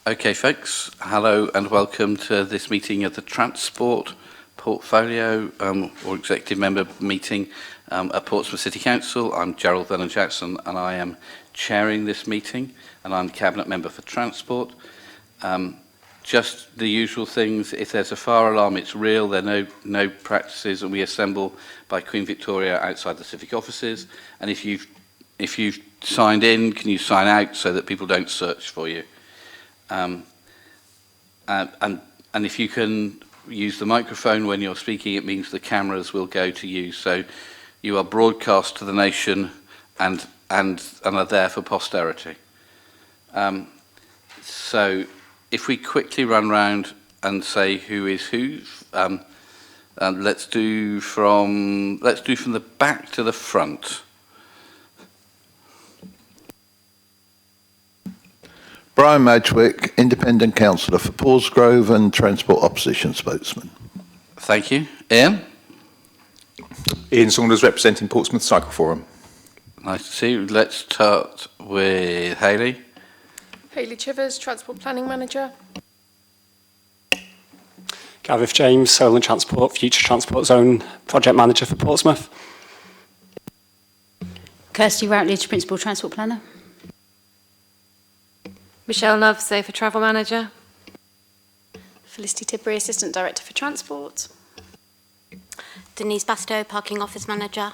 Okay, folks, hello and welcome to this meeting of the Transport Portfolio or Executive Member meeting at Portsmouth City Council. I'm Gerald Vernon-Jackson and I am chairing this meeting, and I'm Cabinet Member for Transport. Just the usual things: if there's a fire alarm, it's real. There are no practices, and we assemble by Queen Victoria outside the civic offices. And if you've signed in, can you sign out so that people don't search for you? And if you can use the microphone when you're speaking, it means the cameras will go to you. So you are broadcast to the nation and are there for posterity. So if we quickly run round and say who is who, let's do from the back to the front. Brian Madgwick, Independent Councillor for Paulsgrove and Transport Opposition Spokesman. Thank you. Ian? Ian Saunders, representing Portsmouth Cycle Forum. Nice to see you. Let's start with Hayley. Hayley Chivers, Transport Planning Manager. Gareth James, Solent Transport Future Transport Zone Project Manager for Portsmouth. Kirsty Routledge, Principal Transport Planner. Michelle Love, Safer Travel Manager. Felicity Tibbury, Assistant Director for Transport. Denise Bastow, Parking Office Manager.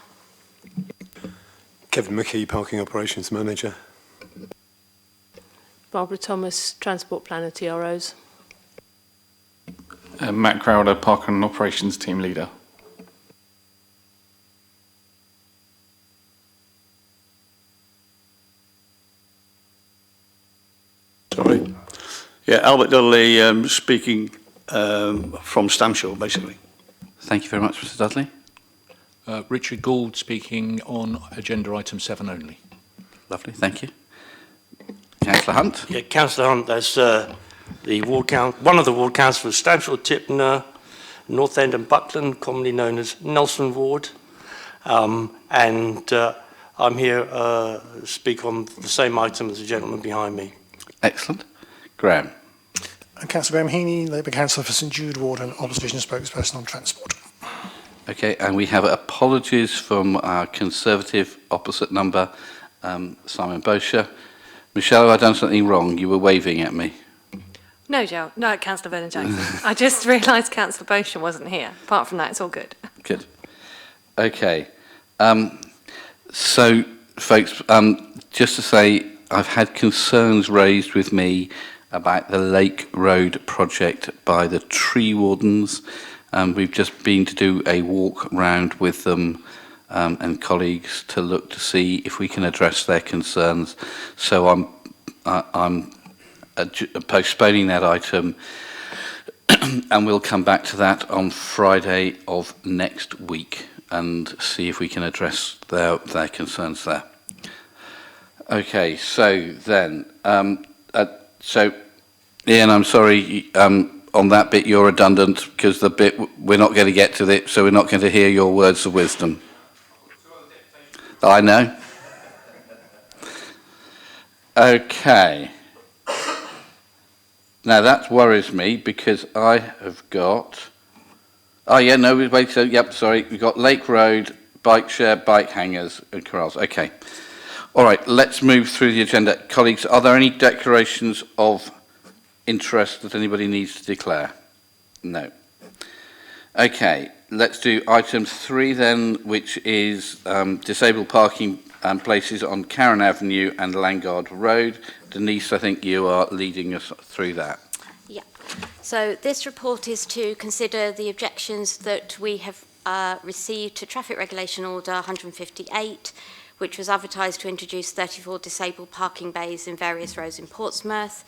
Kevin McKee, Parking Operations Manager. Barbara Thomas, Transport Planner, TROs. Matt Crowder, Park and Operations Team Leader. Sorry. Yeah, Albert Dudley speaking from Stamshaw, basically. Thank you very much, Mr. Dudley. Richard Gould speaking on agenda item 7 only. Lovely, thank you. Councillor Hunt. Yeah, Councillor Hunt, as one of the ward councillors, Stamshaw, Tipner, North End and Buckland, commonly known as Nelson Ward. I'm here to speak on the same item as the gentleman behind me. Excellent. Graham. Councillor Graham Heaney, Labour Councillor for St Jude Ward and Opposition Spokesperson on Transport. Okay, and we have apologies from our Conservative opposite number, Simon Bosher. Michelle, have I done something wrong? You were waving at me. No, Joe. No, Councillor Vernon-Jackson. I just realised Councillor Bosher wasn't here. Apart from that, it's all good. Good. Okay. So, folks, just to say, I've had concerns raised with me about the Lake Road project by the tree wardens. We've just been to do a walk round with them and colleagues to look to see if we can address their concerns. So I'm postponing that item and we'll come back to that on Friday of next week and see if we can address their concerns there. Okay, so then, so Ian, I'm sorry, on that bit you're redundant because the bit we're not going to get to it, so we're not going to hear your words of wisdom. I know. Okay. Now that worries me because I have got. Oh yeah, no, wait. So yep, sorry, we've got Lake Road, bike share, bike hangers, and corrals. Okay. All right, let's move through the agenda. Colleagues, are there any declarations of interest that anybody needs to declare? No. Okay, let's do item 3 then, which is disabled parking places on Karen Avenue and Langard Road. Denise, I think you are leading us through that. Yeah. So this report is to consider the objections that we have received to Traffic Regulation Order 158, which was advertised to introduce 34 disabled parking bays in various roads in Portsmouth.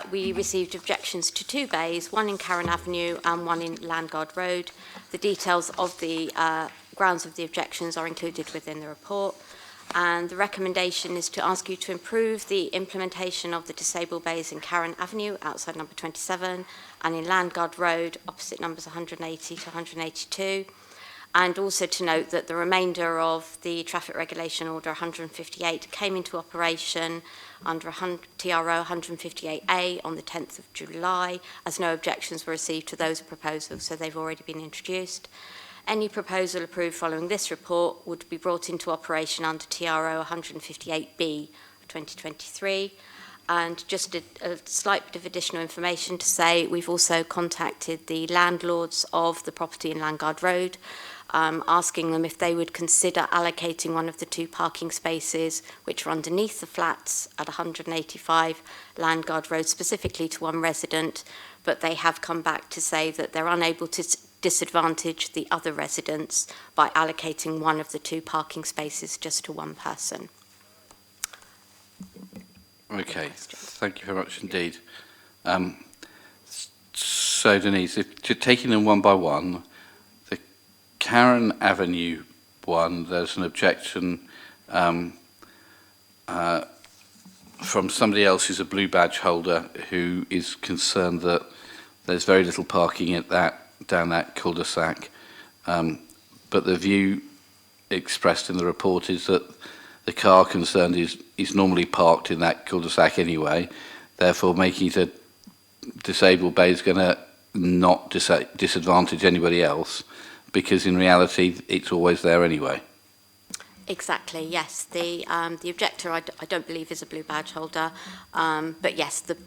We received objections to 2 bays, one in Karen Avenue and one in Landguard Road. The details of the grounds of the objections are included within the report. And the recommendation is to ask you to improve the implementation of the disabled bays in Karen Avenue, outside number 27, and in Landguard Road, opposite numbers 180 to 182. and also to note that the remainder of the Traffic Regulation Order 158 came into operation under TRO 158A on the 10th of July, as no objections were received to those proposals, so they've already been introduced. Any proposal approved following this report would be brought into operation under TRO 158B of 2023. And just a slight bit of additional information to say, we've also contacted the landlords of the property in Landguard Road, asking them if they would consider allocating one of the 2 parking spaces which are underneath the flats at 185 Landguard Road specifically to one resident, but they have come back to say that they're unable to disadvantage the other residents by allocating one of the 2 parking spaces just to one person. Okay, thank you very much indeed. So Denise, if you're taking them one by one, the Karen Avenue one, there's an objection from somebody else who's a blue badge holder who is concerned that there's very little parking at down that cul-de-sac, but the view expressed in the report is that the car concerned is normally parked in that cul-de-sac anyway, therefore making it a disabled bay is going to not disadvantage anybody else, because in reality it's always there anyway. Exactly, yes. The objector, I don't believe, is a blue badge holder, but yes, the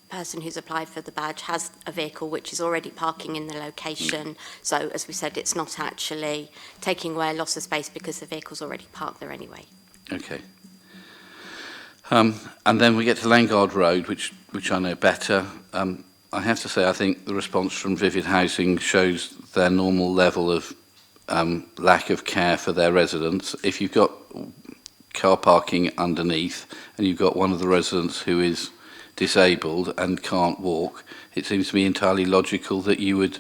person who's applied for the badge has a vehicle which is already parking in the location. So, as we said, it's not actually taking away a loss of space because the vehicle's already parked there anyway. Okay. And then we get to Landguard Road, which I know better. I have to say, I think the response from Vivid Housing shows their normal level of lack of care for their residents. If you've got car parking underneath and you've got one of the residents who is disabled and can't walk, it seems to me entirely logical that you would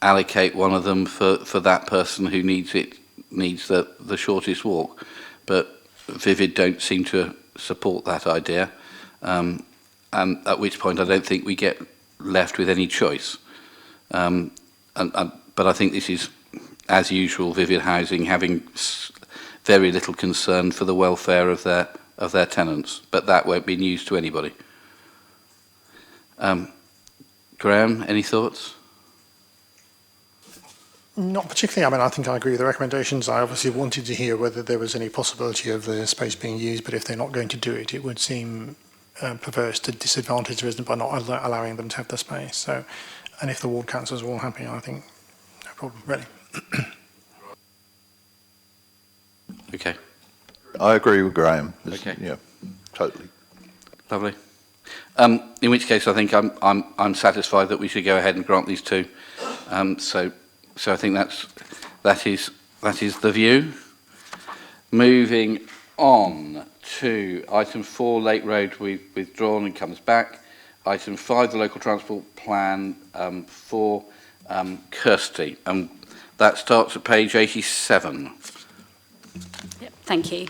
allocate one of them for that person who needs the shortest walk. But Vivid don't seem to support that idea, and at which point I don't think we get left with any choice. But I think this is, as usual, Vivid Housing having very little concern for the welfare of their tenants, but that won't be news to anybody. Graham, any thoughts? Not particularly. I mean, I think I agree with the recommendations. I obviously wanted to hear whether there was any possibility of the space being used, but if they're not going to do it, it would seem perverse to disadvantage the resident by not allowing them to have the space. So, and if the ward councillors are all happy, I think no problem, really. Okay. I agree with Graham. Okay. Yeah, totally. Lovely. In which case, I think I'm satisfied that we should go ahead and grant these 2. So I think that is the view. Moving on to item 4, Lake Road, we've withdrawn and comes back. Item 5, the local transport plan for Kirsty. That starts at page 87. Yep, thank you.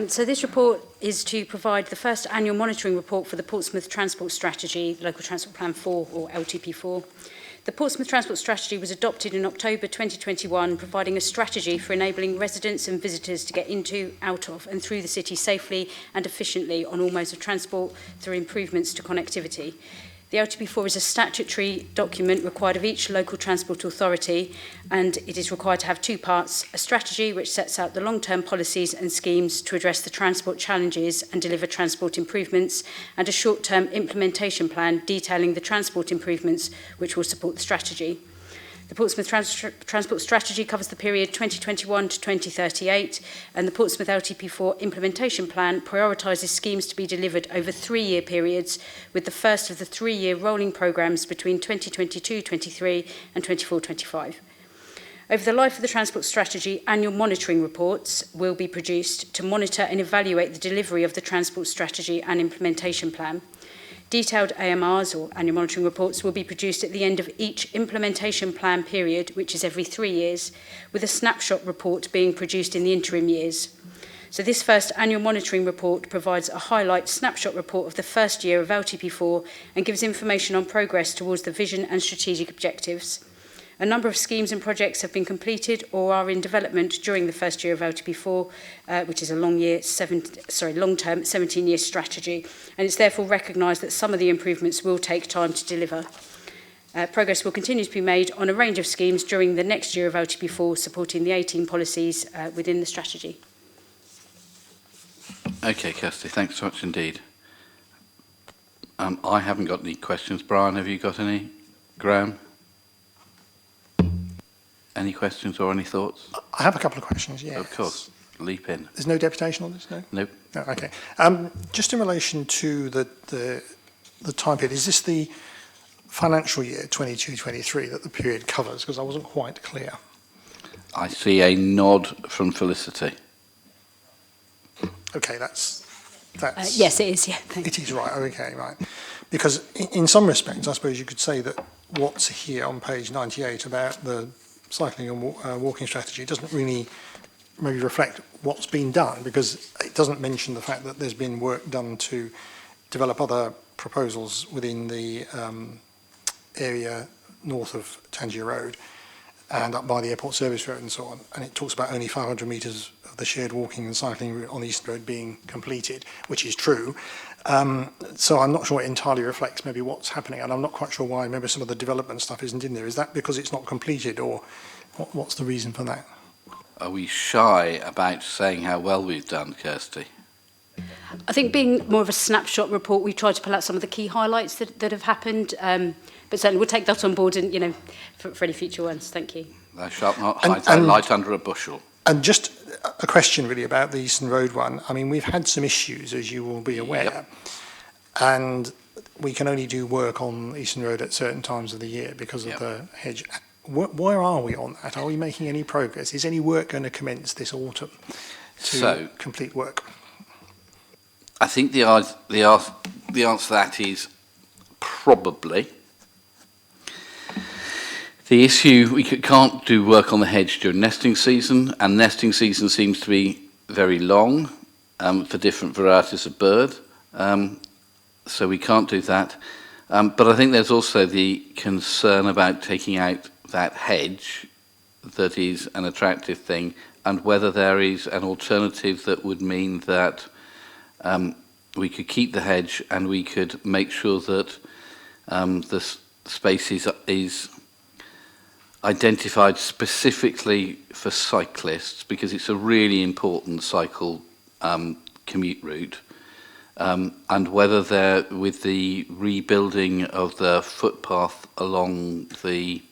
So this report is to provide the first annual monitoring report for the Portsmouth Transport Strategy, Local Transport Plan 4 or LTP4. The Portsmouth Transport Strategy was adopted in October 2021, providing a strategy for enabling residents and visitors to get into, out of and through the city safely and efficiently on all modes of transport through improvements to connectivity. The LTP4 is a statutory document required of each local transport authority, and it is required to have 2 parts: a strategy which sets out the long-term policies and schemes to address the transport challenges and deliver transport improvements, and a short-term implementation plan detailing the transport improvements which will support the strategy. The Portsmouth Transport Strategy covers the period 2021 to 2038, and the Portsmouth LTP4 Implementation Plan prioritises schemes to be delivered over 3-year periods, with the first of the 3-year rolling programmes between 2022-23 and 24-25. Over the life of the Transport Strategy, annual monitoring reports will be produced to monitor and evaluate the delivery of the Transport Strategy and Implementation Plan. Detailed AMRs, or annual monitoring reports, will be produced at the end of each implementation plan period, which is every 3 years, with a snapshot report being produced in the interim years. So this first annual monitoring report provides a highlight snapshot report of the first year of LTP4 and gives information on progress towards the vision and strategic objectives. A number of schemes and projects have been completed or are in development during the first year of LTP4, which is a long-term 17-year strategy, and it's therefore recognised that some of the improvements will take time to deliver. Progress will continue to be made on a range of schemes during the next year of LTP4, supporting the 18 policies within the strategy. Okay, Kirsty, thanks so much indeed. I haven't got any questions. Brian, have you got any? Graham? Any questions or any thoughts? I have a couple of questions, yes. Of course. Leap in. There's no deputation on this, no? Nope. No, okay. Just in relation to the time period, is this the financial year 22-23 that the period covers? Because I wasn't quite clear. I see a nod from Felicity. Okay, that's yes, it is, yeah. It is, right, okay, right. Because in some respects, I suppose you could say that what's here on page 98 about the cycling and walking strategy doesn't really maybe reflect what's been done, because it doesn't mention the fact that there's been work done to develop other proposals within the area north of Tangier Road and up by the Airport Service Road and so on. And it talks about only 500 metres of the shared walking and cycling route on the Eastern Road being completed, which is true. So I'm not sure it entirely reflects maybe what's happening, and I'm not quite sure why maybe some of the development stuff isn't in there. Is that because it's not completed, or what's the reason for that? Are we shy about saying how well we've done, Kirsty? I think being more of a snapshot report, we tried to pull out some of the key highlights that have happened, but certainly we'll take that on board and, for any future ones. Thank you. Thou shalt not hide thy light under a bushel. And just a question really about the Eastern Road one. I mean, we've had some issues, as you will be aware, and we can only do work on Eastern Road at certain times of the year because of the hedge. Where are we on that? Are we making any progress? Is any work going to commence this autumn to complete work? I think the answer to that is probably. The issue, we can't do work on the hedge during nesting season, and nesting season seems to be very long for different varieties of bird, so we can't do that. But I think there's also the concern about taking out that hedge that is an attractive thing, and whether there is an alternative that would mean that we could keep the hedge and we could make sure that the space is identified specifically for cyclists, because it's a really important cycle commute route, and whether there, with the rebuilding of the footpath along the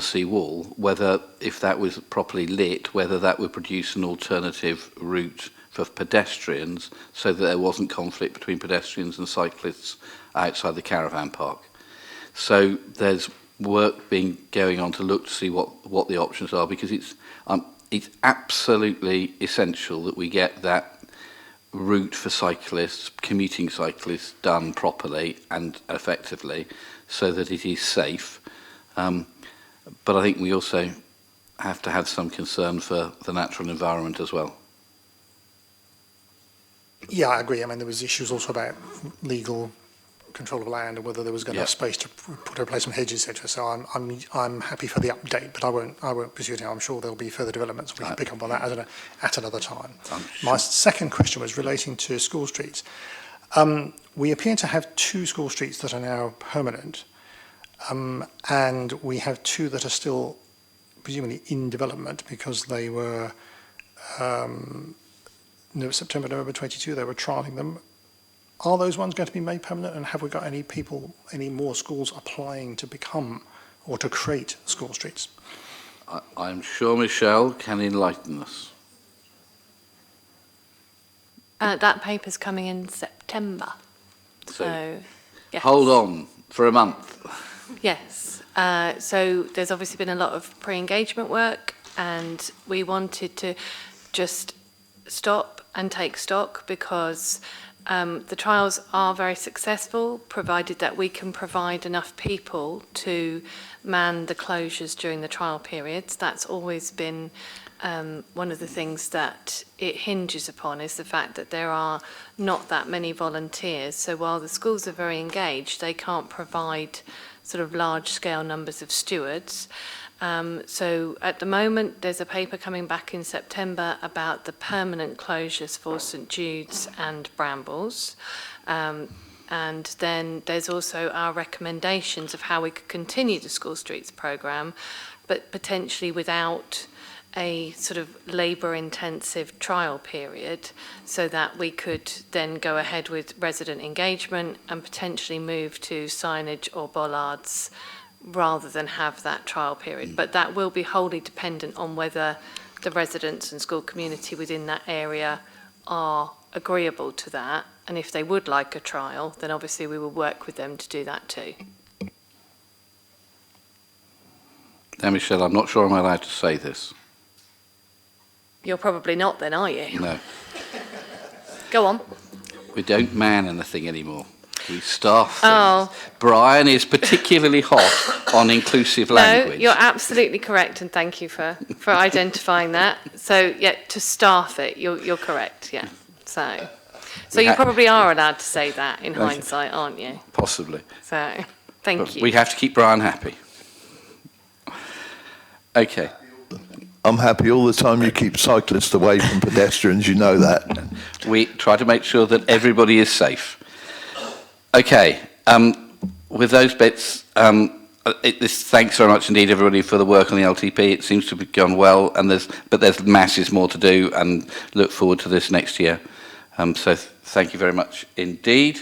sea wall, whether, if that was properly lit, whether that would produce an alternative route for pedestrians, so that there wasn't conflict between pedestrians and cyclists outside the caravan park. So there's work going on to look to see what the options are, because it's absolutely essential that we get that route for cyclists, commuting cyclists, done properly and effectively, so that it is safe. But I think we also have to have some concern for the natural environment as well. Yeah, I agree. I mean, there was issues also about legal control of land and whether there was going to have space to put in place some hedges, etc. So I'm happy for the update, but I won't pursue it now. I'm sure there'll be further developments. We can pick up on that at another time. My second question was relating to school streets. We appear to have 2 school streets that are now permanent, and we have 2 that are still presumably in development because they were September, November 22. They were trialling them. Are those ones going to be made permanent, and have we got any more schools applying to become or to create school streets? I'm sure Michelle can enlighten us. That paper's coming in September. So yes. Hold on for a month. Yes. So there's obviously been a lot of pre-engagement work, and we wanted to just stop and take stock, because the trials are very successful, provided that we can provide enough people to man the closures during the trial periods. That's always been one of the things that it hinges upon, is the fact that there are not that many volunteers. So while the schools are very engaged, they can't provide sort of large-scale numbers of stewards. So at the moment, there's a paper coming back in September about the permanent closures for St Jude's and Brambles. And then there's also our recommendations of how we could continue the School Streets programme, but potentially without a sort of labour-intensive trial period, so that we could then go ahead with resident engagement and potentially move to signage or bollards rather than have that trial period. But that will be wholly dependent on whether the residents and school community within that area are agreeable to that. And if they would like a trial, then obviously we will work with them to do that too. Now, Michelle, I'm not sure I'm allowed to say this. You're probably not then, are you? No. Go on. We don't man anything anymore. We staff things. Oh. Brian is particularly hot on inclusive language. No, you're absolutely correct, and thank you for identifying that. So, yeah, to staff it, you're correct, yeah. So you probably are allowed to say that in hindsight, aren't you? Possibly. So, thank you. We have to keep Brian happy. Okay. I'm happy all the time you keep cyclists away from pedestrians, you know that. We try to make sure that everybody is safe. Okay, with those bits, thanks very much indeed, everybody, for the work on the LTP. It seems to have gone well, and there's masses more to do, and look forward to this next year. So thank you very much indeed.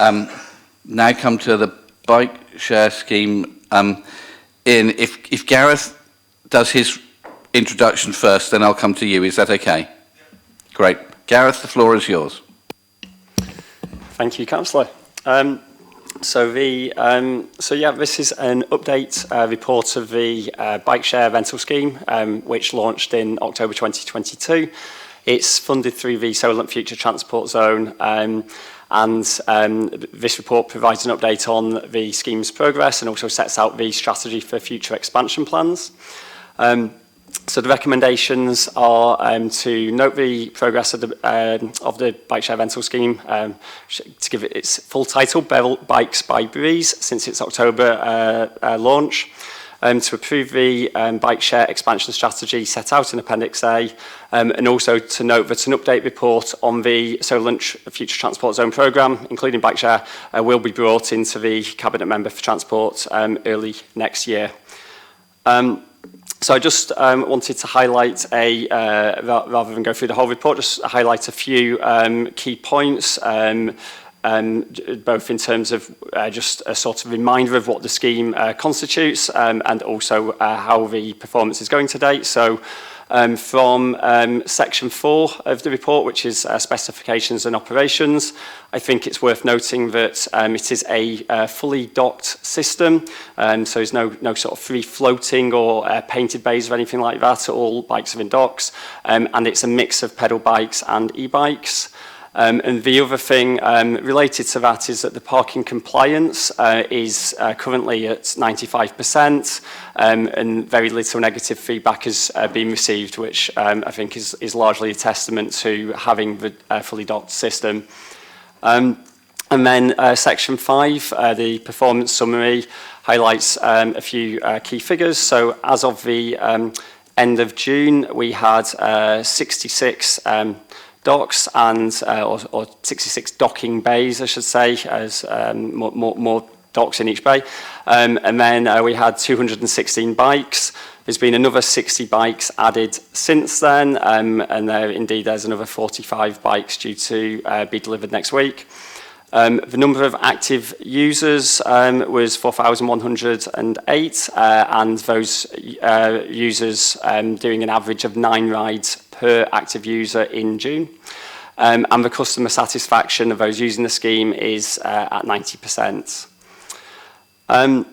Now come to the bike share scheme. If Gareth does his introduction first, then I'll come to you. Is that okay? Great. Gareth, the floor is yours. Thank you, Councillor. This is an update report of the bike share rental scheme, which launched in October 2022. It's funded through the Solent Future Transport Zone, and this report provides an update on the scheme's progress and also sets out the strategy for future expansion plans. So the recommendations are to note the progress of the bike share rental scheme, to give it its full title, Bevel Bikes by Breeze, since its October launch, to approve the bike share expansion strategy set out in Appendix A, and also to note that an update report on the Solent Future Transport Zone programme, including bike share, will be brought into the Cabinet Member for Transport early next year. So I just wanted to highlight rather than go through the whole report, just highlight a few key points, both in terms of just a sort of reminder of what the scheme constitutes, and also how the performance is going to date. So from section 4 of the report, which is specifications and operations, I think it's worth noting that it is a fully docked system, so there's no sort of free floating or painted bays or anything like that. All bikes are in docks, and it's a mix of pedal bikes and e-bikes. And the other thing related to that is that the parking compliance is currently at 95%, and very little negative feedback has been received, which I think is largely a testament to having the fully docked system. And then section 5, the performance summary, highlights a few key figures. So as of the end of June, we had 66 docks and or 66 docking bays, I should say, as more docks in each bay. And then we had 216 bikes. There's been another 60 bikes added since then, and indeed there's another 45 bikes due to be delivered next week. The number of active users was 4,108, and those users doing an average of 9 rides per active user in June. And the customer satisfaction of those using the scheme is at 90%. And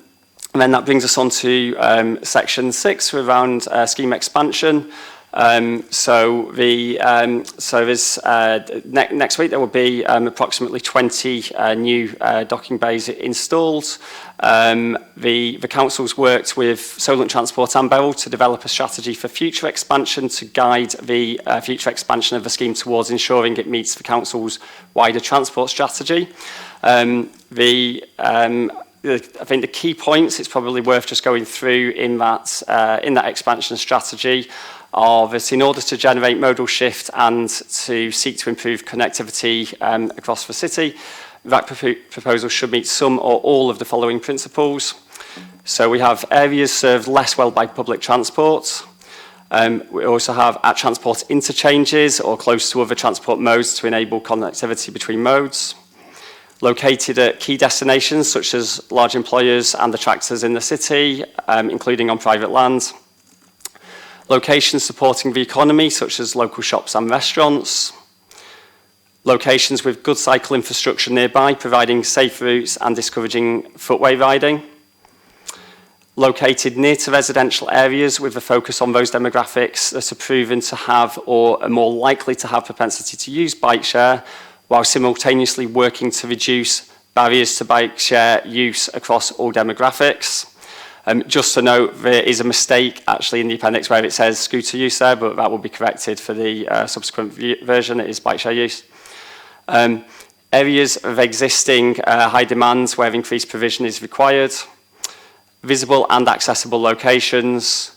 then that brings us on to section 6 around scheme expansion. So there's next week there will be approximately 20 new docking bays installed. The council's worked with Solent Transport and Beryl to develop a strategy for future expansion to guide the future expansion of the scheme towards ensuring it meets the council's wider transport strategy. I think the key points it's probably worth just going through in that expansion strategy are that in order to generate modal shift and to seek to improve connectivity across the city, that proposal should meet some or all of the following principles. So we have areas served less well by public transport. We also have at transport interchanges or close to other transport modes to enable connectivity between modes. Located at key destinations such as large employers and attractors in the city, including on private land. Locations supporting the economy such as local shops and restaurants. Locations with good cycle infrastructure nearby, providing safe routes and discouraging footway riding. Located near to residential areas with a focus on those demographics that are proven to have or are more likely to have propensity to use bike share, while simultaneously working to reduce barriers to bike share use across all demographics. Just to note, there is a mistake actually in the appendix where it says scooter use there, but that will be corrected for the subsequent version. It is bike share use. Areas of existing high demands where increased provision is required. Visible and accessible locations.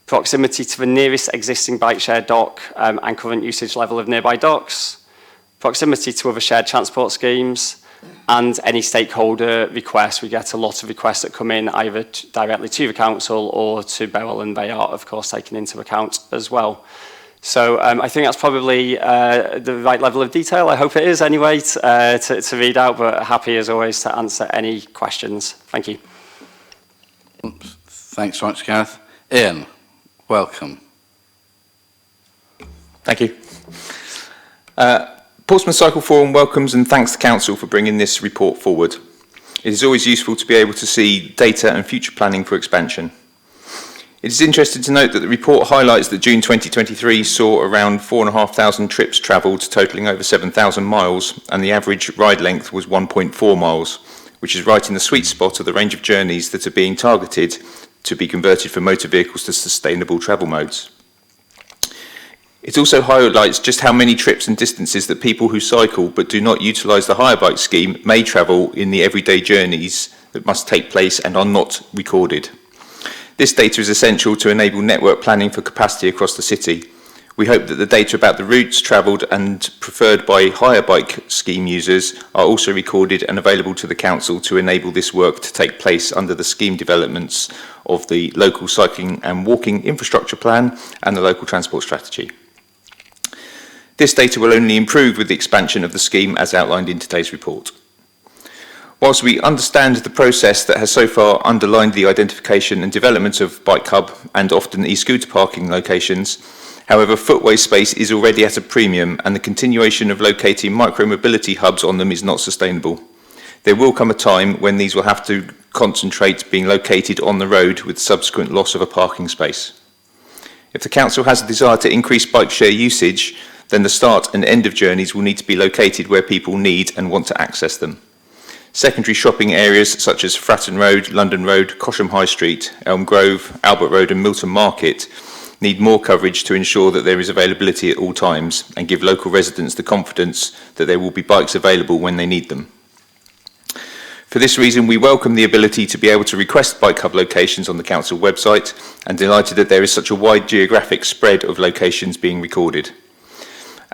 Proximity to the nearest existing bike share dock and current usage level of nearby docks. Proximity to other shared transport schemes. And any stakeholder requests. We get a lot of requests that come in either directly to the council or to Beryl, and they are of course taken into account as well. So I think that's probably the right level of detail. I hope it is anyway to read out, but happy as always to answer any questions. Thank you. Thanks very much, Gareth. Ian, welcome. Thank you. Portsmouth Cycle Forum welcomes and thanks the Council for bringing this report forward. It is always useful to be able to see data and future planning for expansion. It is interesting to note that the report highlights that June 2023 saw around 4,500 trips travelled, totalling over 7,000 miles, and the average ride length was 1.4 miles, which is right in the sweet spot of the range of journeys that are being targeted to be converted from motor vehicles to sustainable travel modes. It also highlights just how many trips and distances that people who cycle but do not utilise the hire bike scheme may travel in the everyday journeys that must take place and are not recorded. This data is essential to enable network planning for capacity across the city. We hope that the data about the routes travelled and preferred by hire bike scheme users are also recorded and available to the Council to enable this work to take place under the scheme developments of the local cycling and walking infrastructure plan and the local transport strategy. This data will only improve with the expansion of the scheme as outlined in today's report. Whilst we understand the process that has so far underlined the identification and development of bike hub and often e-scooter parking locations, however, footway space is already at a premium and the continuation of locating micro-mobility hubs on them is not sustainable. There will come a time when these will have to concentrate being located on the road with subsequent loss of a parking space. If the Council has a desire to increase bike share usage, then the start and end of journeys will need to be located where people need and want to access them. Secondary shopping areas such as Fratton Road, London Road, Cosham High Street, Elm Grove, Albert Road and Milton Market need more coverage to ensure that there is availability at all times and give local residents the confidence that there will be bikes available when they need them. For this reason, we welcome the ability to be able to request bike hub locations on the Council website and delighted that there is such a wide geographic spread of locations being recorded.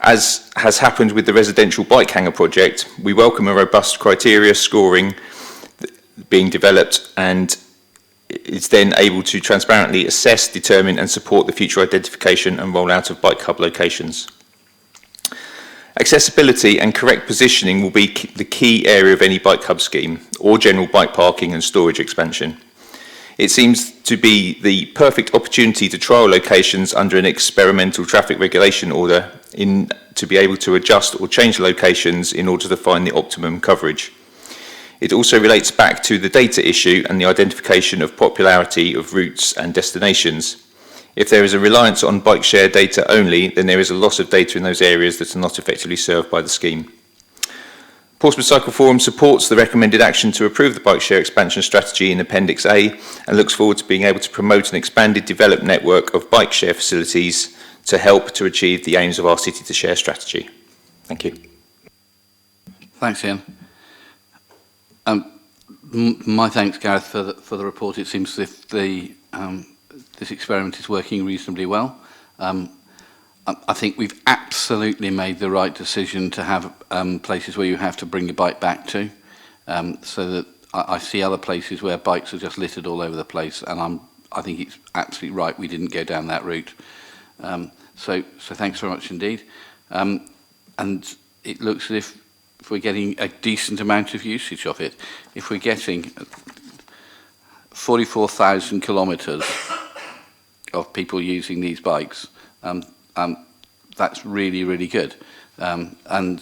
As has happened with the residential bike hanger project, we welcome a robust criteria scoring being developed and is then able to transparently assess, determine and support the future identification and rollout of bike hub locations. Accessibility and correct positioning will be the key area of any bike hub scheme or general bike parking and storage expansion. It seems to be the perfect opportunity to trial locations under an experimental traffic regulation order to be able to adjust or change locations in order to find the optimum coverage. It also relates back to the data issue and the identification of popularity of routes and destinations. If there is a reliance on bike share data only, then there is a loss of data in those areas that are not effectively served by the scheme. Portsmouth Cycle Forum supports the recommended action to approve the bike share expansion strategy in Appendix A and looks forward to being able to promote an expanded developed network of bike share facilities to help to achieve the aims of our City to Share strategy. Thank you. Thanks, Ian. My thanks, Gareth, for the report. It seems as if this experiment is working reasonably well. I think we've absolutely made the right decision to have places where you have to bring your bike back to, so that I see other places where bikes are just littered all over the place, and I think it's absolutely right we didn't go down that route. So thanks very much indeed. And it looks as if we're getting a decent amount of usage of it. If we're getting 44,000 kilometres of people using these bikes, that's really, really good. And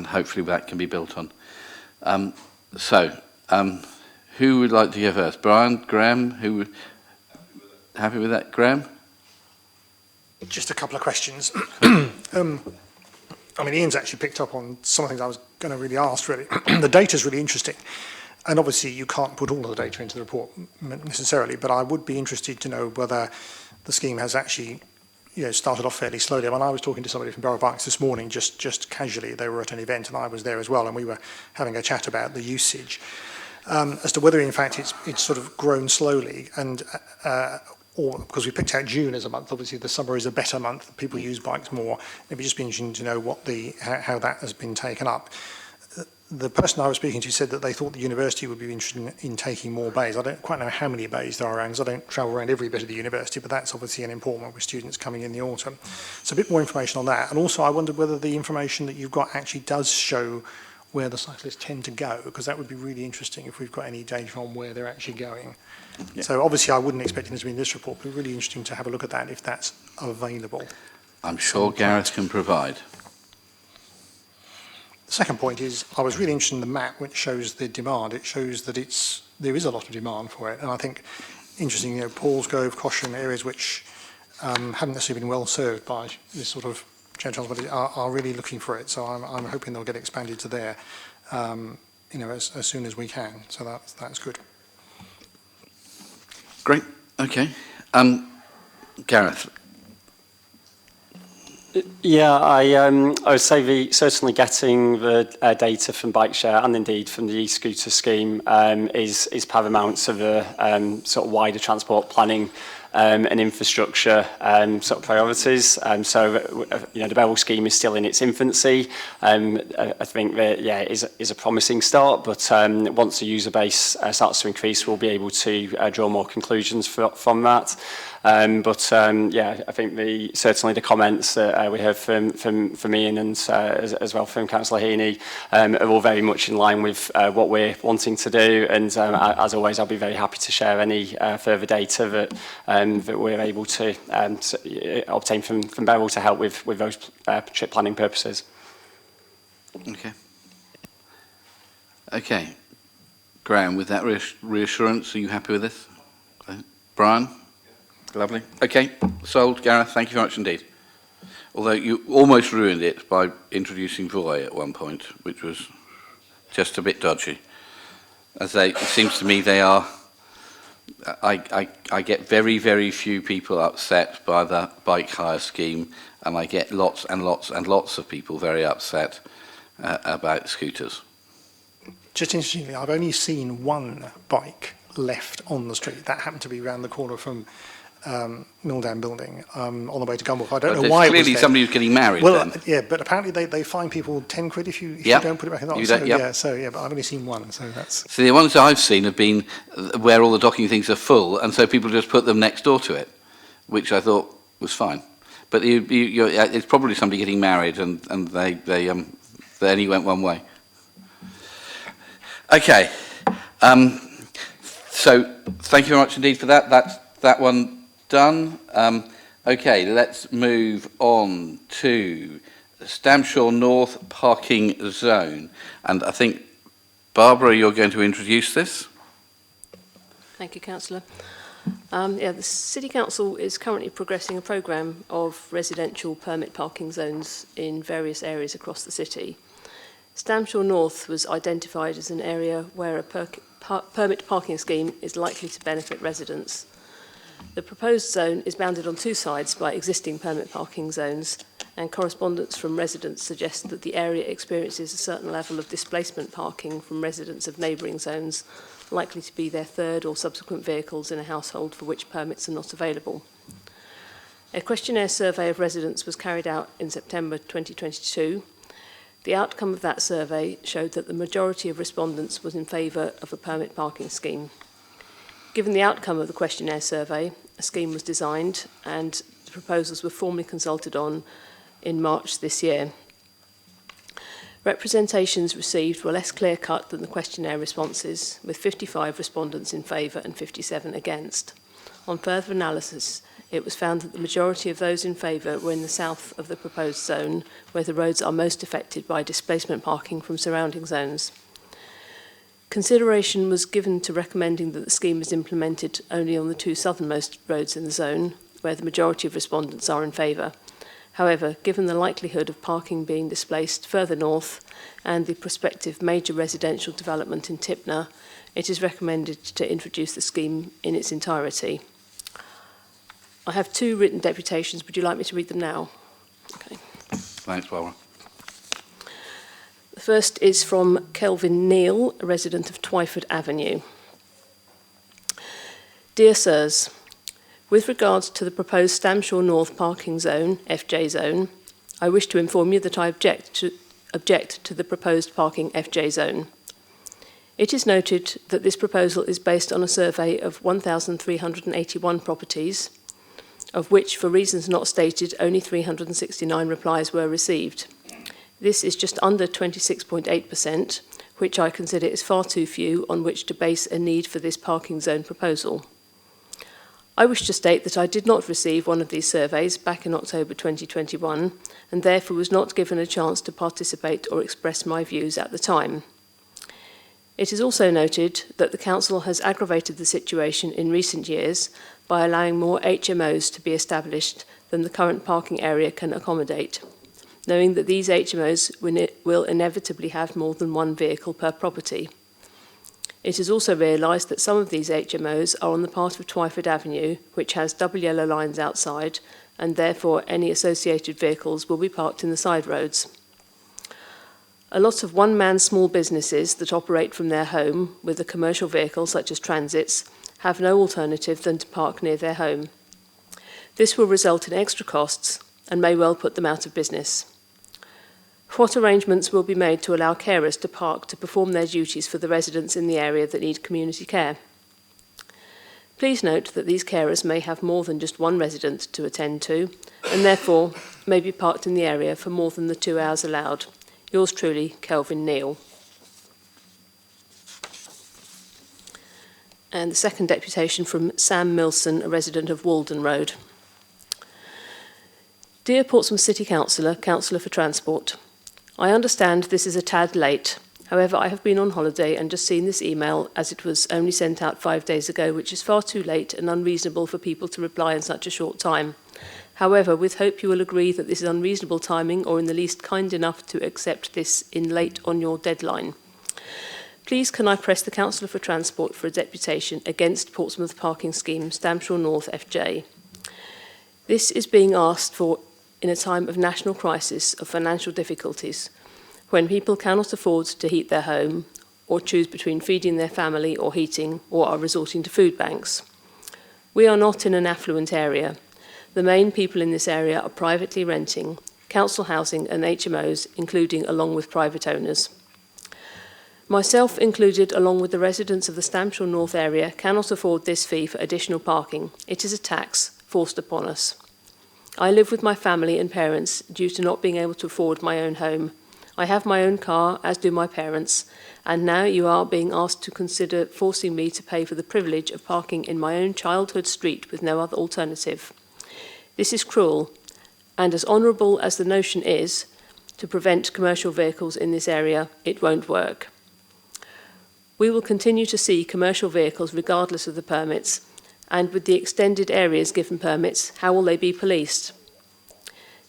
hopefully that can be built on. Who would like to go first? Brian, Graham, happy with that? Graham? Just a couple of questions. I mean, Ian's actually picked up on some of the things I was going to really ask, really. The data's really interesting. And obviously you can't put all of the data into the report necessarily, but I would be interested to know whether the scheme has actually started off fairly slowly. I mean, I was talking to somebody from Borough Bikes this morning, just casually. They were at an event and I was there as well, and we were having a chat about the usage. As to whether in fact it's sort of grown slowly, and or because we picked out June as a month, obviously the summer is a better month, people use bikes more. It'd be just be interesting to know how that has been taken up. The person I was speaking to said that they thought the university would be interested in taking more bays. I don't quite know how many bays there are around, because I don't travel around every bit of the university, but that's obviously an important one with students coming in the autumn. So a bit more information on that. And also I wondered whether the information that you've got actually does show where the cyclists tend to go, because that would be really interesting if we've got any data on where they're actually going. Yeah. So obviously I wouldn't expect it to be in this report, but really interesting to have a look at that if that's available. I'm sure Gareth can provide. The second point is, I was really interested in the map which shows the demand. It shows that there is a lot of demand for it, and I think interesting, Paul's Grove, Caution, areas which haven't necessarily been well served by this sort of shared transport are really looking for it. So I'm hoping they'll get expanded to there, as soon as we can. So that's good. Great. Okay. Gareth. Yeah, I would say certainly getting the data from bike share and indeed from the e-scooter scheme is paramount to the sort of wider transport planning and infrastructure sort of priorities. The Beryl scheme is still in its infancy. I think that it is a promising start, but once the user base starts to increase, we'll be able to draw more conclusions from that. I think certainly the comments that we heard from Ian and as well from Councillor Heaney are all very much in line with what we're wanting to do. And as always, I'll be very happy to share any further data that we're able to obtain from Beryl to help with those trip planning purposes. Okay. Graham, with that reassurance, are you happy with this? Okay. Brian? Lovely. Okay, sold. Gareth, thank you very much indeed. Although you almost ruined it by introducing Voy at one point, which was just a bit dodgy. It seems to me they are... I get very, very few people upset by the bike hire scheme, and I get lots and lots and lots of people very upset about scooters. Just interestingly, I've only seen one bike left on the street. That happened to be around the corner from Milldown Building on the way to Gunwolf. I don't know why. Clearly, somebody who's getting married. Well, then. Yeah, but apparently they fine people 10 quid if you don't put it back in the box. But I've only seen one, so that's. So the ones I've seen have been where all the docking things are full, and so people just put them next door to it, which I thought was fine. But it's probably somebody getting married, and they only went one way. Okay. So thank you very much indeed for that. That's that one done. Okay, let's move on to Stamshore North parking zone. And I think, Barbara, you're going to introduce this. Thank you, Councillor. The City Council is currently progressing a programme of residential permit parking zones in various areas across the city. Stamshore North was identified as an area where a permit parking scheme is likely to benefit residents. The proposed zone is bounded on two sides by existing permit parking zones, and correspondence from residents suggests that the area experiences a certain level of displacement parking from residents of neighbouring zones, likely to be their third or subsequent vehicles in a household for which permits are not available. A questionnaire survey of residents was carried out in September 2022. The outcome of that survey showed that the majority of respondents was in favour of a permit parking scheme. Given the outcome of the questionnaire survey, a scheme was designed and the proposals were formally consulted on in March this year. Representations received were less clear-cut than the questionnaire responses, with 55 respondents in favour and 57 against. On further analysis, it was found that the majority of those in favour were in the south of the proposed zone, where the roads are most affected by displacement parking from surrounding zones. Consideration was given to recommending that the scheme is implemented only on the two southernmost roads in the zone, where the majority of respondents are in favour. However, given the likelihood of parking being displaced further north and the prospective major residential development in Tipner, it is recommended to introduce the scheme in its entirety. I have two written deputations. Would you like me to read them now? Okay. Thanks, Barbara. The first is from Kelvin Neal, a resident of Twyford Avenue. Dear Sirs, with regards to the proposed Stamshaw North parking zone, FJ zone, I wish to inform you that I object to the proposed parking FJ zone. It is noted that this proposal is based on a survey of 1,381 properties, of which, for reasons not stated, only 369 replies were received. This is just under 26.8%, which I consider is far too few on which to base a need for this parking zone proposal. I wish to state that I did not receive one of these surveys back in October 2021 and therefore was not given a chance to participate or express my views at the time. It is also noted that the Council has aggravated the situation in recent years by allowing more HMOs to be established than the current parking area can accommodate, knowing that these HMOs will inevitably have more than one vehicle per property. It is also realised that some of these HMOs are on the part of Twyford Avenue, which has double yellow lines outside, and therefore any associated vehicles will be parked in the side roads. A lot of one-man small businesses that operate from their home with a commercial vehicle such as transits have no alternative than to park near their home. This will result in extra costs and may well put them out of business. What arrangements will be made to allow carers to park to perform their duties for the residents in the area that need community care? Please note that these carers may have more than just one resident to attend to and therefore may be parked in the area for more than the 2 hours allowed. Yours truly, Kelvin Neal. And the second deputation from Sam Milson, a resident of Walden Road. Dear Portsmouth City Councillor, Councillor for Transport, I understand this is a tad late. However, I have been on holiday and just seen this email as it was only sent out 5 days ago, which is far too late and unreasonable for people to reply in such a short time. However, with hope you will agree that this is unreasonable timing or in the least kind enough to accept this in late on your deadline. Please can I press the Councillor for Transport for a deputation against Portsmouth Parking Scheme, Stamshaw North FJ. This is being asked for in a time of national crisis of financial difficulties, when people cannot afford to heat their home or choose between feeding their family or heating or are resorting to food banks. We are not in an affluent area. The main people in this area are privately renting, council housing and HMOs, including along with private owners. Myself included, along with the residents of the Stamshaw North area, cannot afford this fee for additional parking. It is a tax forced upon us. I live with my family and parents due to not being able to afford my own home. I have my own car, as do my parents, and now you are being asked to consider forcing me to pay for the privilege of parking in my own childhood street with no other alternative. This is cruel, and as honourable as the notion is to prevent commercial vehicles in this area, it won't work. We will continue to see commercial vehicles regardless of the permits, and with the extended areas given permits, how will they be policed?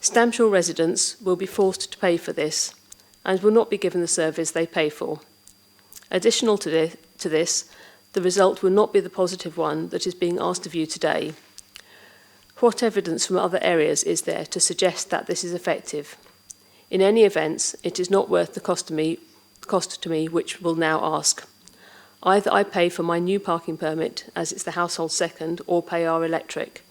Stamshaw residents will be forced to pay for this and will not be given the service they pay for. Additional to this, the result will not be the positive one that is being asked of you today. What evidence from other areas is there to suggest that this is effective? In any event, it is not worth the cost to me which will now ask. Either I pay for my new parking permit, as it's the household second, or pay our electric.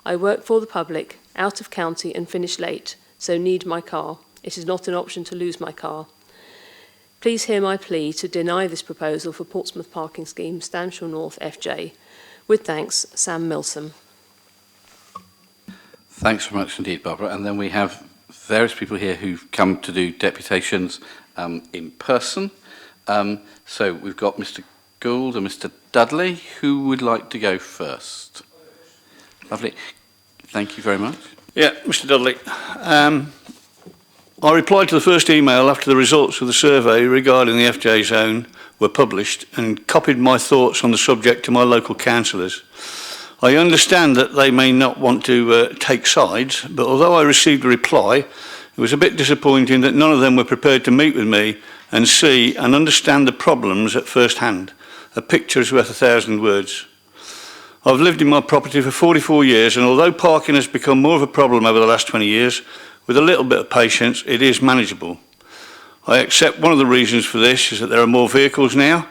I work for the public, out of county and finish late, so need my car. It is not an option to lose my car. Please hear my plea to deny this proposal for Portsmouth Parking Scheme, Stamshall North, FJ. With thanks, Sam Milsom. Thanks very much indeed, Barbara. And then we have various people here who've come to do deputations in person. So we've got Mr. Gould and Mr. Dudley. Who would like to go first? Lovely. Thank you very much. Yeah, Mr. Dudley. I replied to the first email after the results of the survey regarding the FJ zone were published and copied my thoughts on the subject to my local councillors. I understand that they may not want to take sides, but although I received a reply, it was a bit disappointing that none of them were prepared to meet with me and see and understand the problems at first hand. A picture is worth 1,000 words. I've lived in my property for 44 years, and although parking has become more of a problem over the last 20 years, with a little bit of patience, it is manageable. I accept one of the reasons for this is that there are more vehicles now,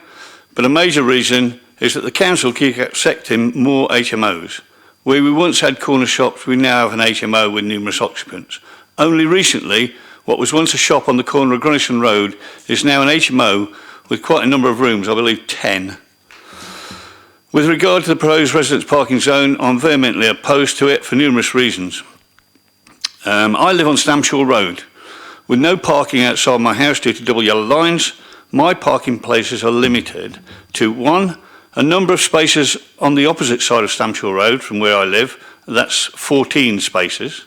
but a major reason is that the council keep accepting more HMOs. Where we once had corner shops, we now have an HMO with numerous occupants. Only recently, what was once a shop on the corner of Grunison Road is now an HMO with quite a number of rooms, I believe 10. With regard to the proposed residence parking zone, I'm vehemently opposed to it for numerous reasons. I live on Stamshall Road. With no parking outside my house due to double yellow lines, my parking places are limited to 1, a number of spaces on the opposite side of Stamshall Road from where I live, that's 14 spaces.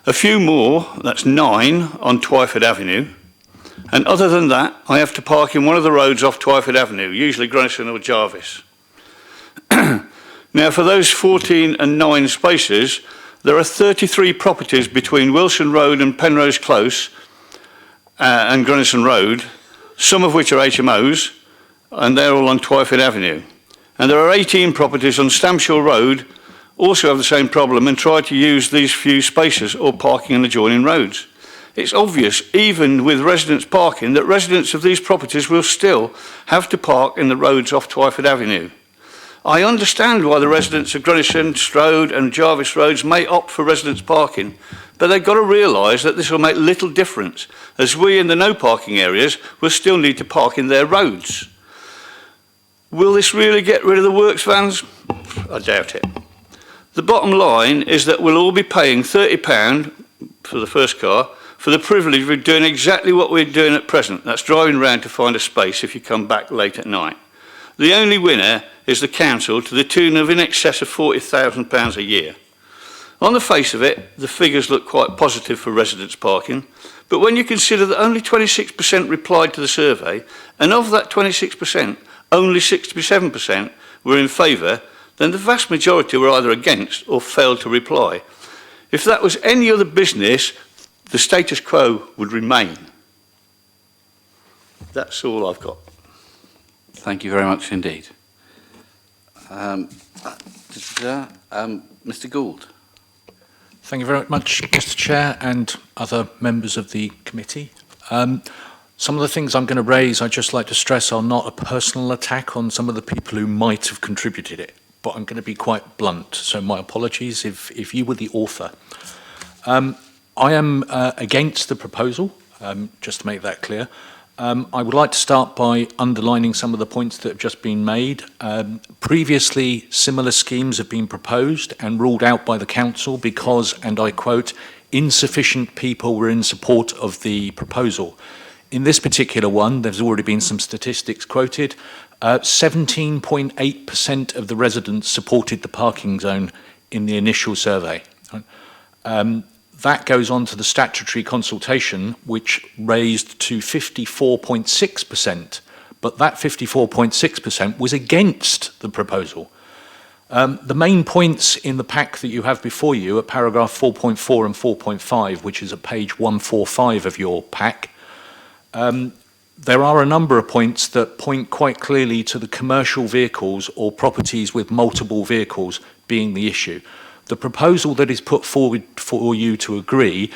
A few more, that's 9 on Twyford Avenue. And other than that, I have to park in one of the roads off Twyford Avenue, usually Grunison or Jarvis. Now, for those 14 and 9 spaces, there are 33 properties between Wilson Road and Penrose Close and Grunison Road, some of which are HMOs, and they're all on Twyford Avenue. And there are 18 properties on Stamshall Road, also have the same problem, and try to use these few spaces or parking on adjoining roads. It's obvious, even with residents parking, that residents of these properties will still have to park in the roads off Twyford Avenue. I understand why the residents of Grunison Road and Jarvis Roads may opt for residents parking, but they've got to realise that this will make little difference, as we in the no parking areas will still need to park in their roads. Will this really get rid of the works vans? I doubt it. The bottom line is that we'll all be paying £30 for the first car for the privilege of doing exactly what we're doing at present. That's driving around to find a space if you come back late at night. The only winner is the council, to the tune of in excess of £40,000 a year. On the face of it, the figures look quite positive for residents parking, but when you consider that only 26% replied to the survey, and of that 26%, only 67% were in favour, then the vast majority were either against or failed to reply. If that was any other business, the status quo would remain. That's all I've got. Thank you very much indeed. Mr. Gould. Thank you very much, Mr. Chair and other members of the committee. Some of the things I'm going to raise, I'd just like to stress, are not a personal attack on some of the people who might have contributed it, but I'm going to be quite blunt, so my apologies if you were the author. I am against the proposal, just to make that clear. I would like to start by underlining some of the points that have just been made. Previously, similar schemes have been proposed and ruled out by the council because, and I quote, insufficient people were in support of the proposal. In this particular one, there's already been some statistics quoted. 17.8% of the residents supported the parking zone in the initial survey. That goes on to the statutory consultation, which raised to 54.6%, but that 54.6% was against the proposal. The main points in the pack that you have before you are paragraph 4.4 and 4.5, which is at page 145 of your pack. There are a number of points that point quite clearly to the commercial vehicles or properties with multiple vehicles being the issue. The proposal that is put forward for you to agree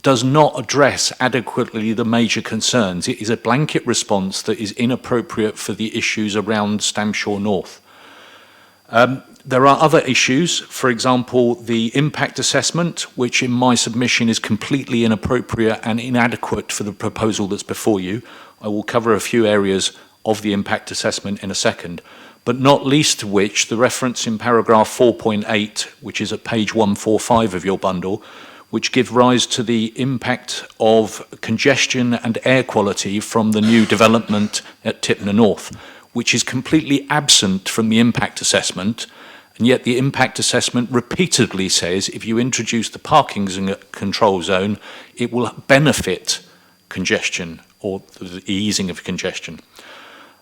does not address adequately the major concerns. It is a blanket response that is inappropriate for the issues around Stamshore North. There are other issues, for example, the impact assessment, which in my submission is completely inappropriate and inadequate for the proposal that's before you. I will cover a few areas of the impact assessment in a second, but not least of which the reference in paragraph 4.8, which is at page 145 of your bundle, which give rise to the impact of congestion and air quality from the new development at Tipner North, which is completely absent from the impact assessment. And yet the impact assessment repeatedly says if you introduce the parking control zone, it will benefit congestion or the easing of congestion.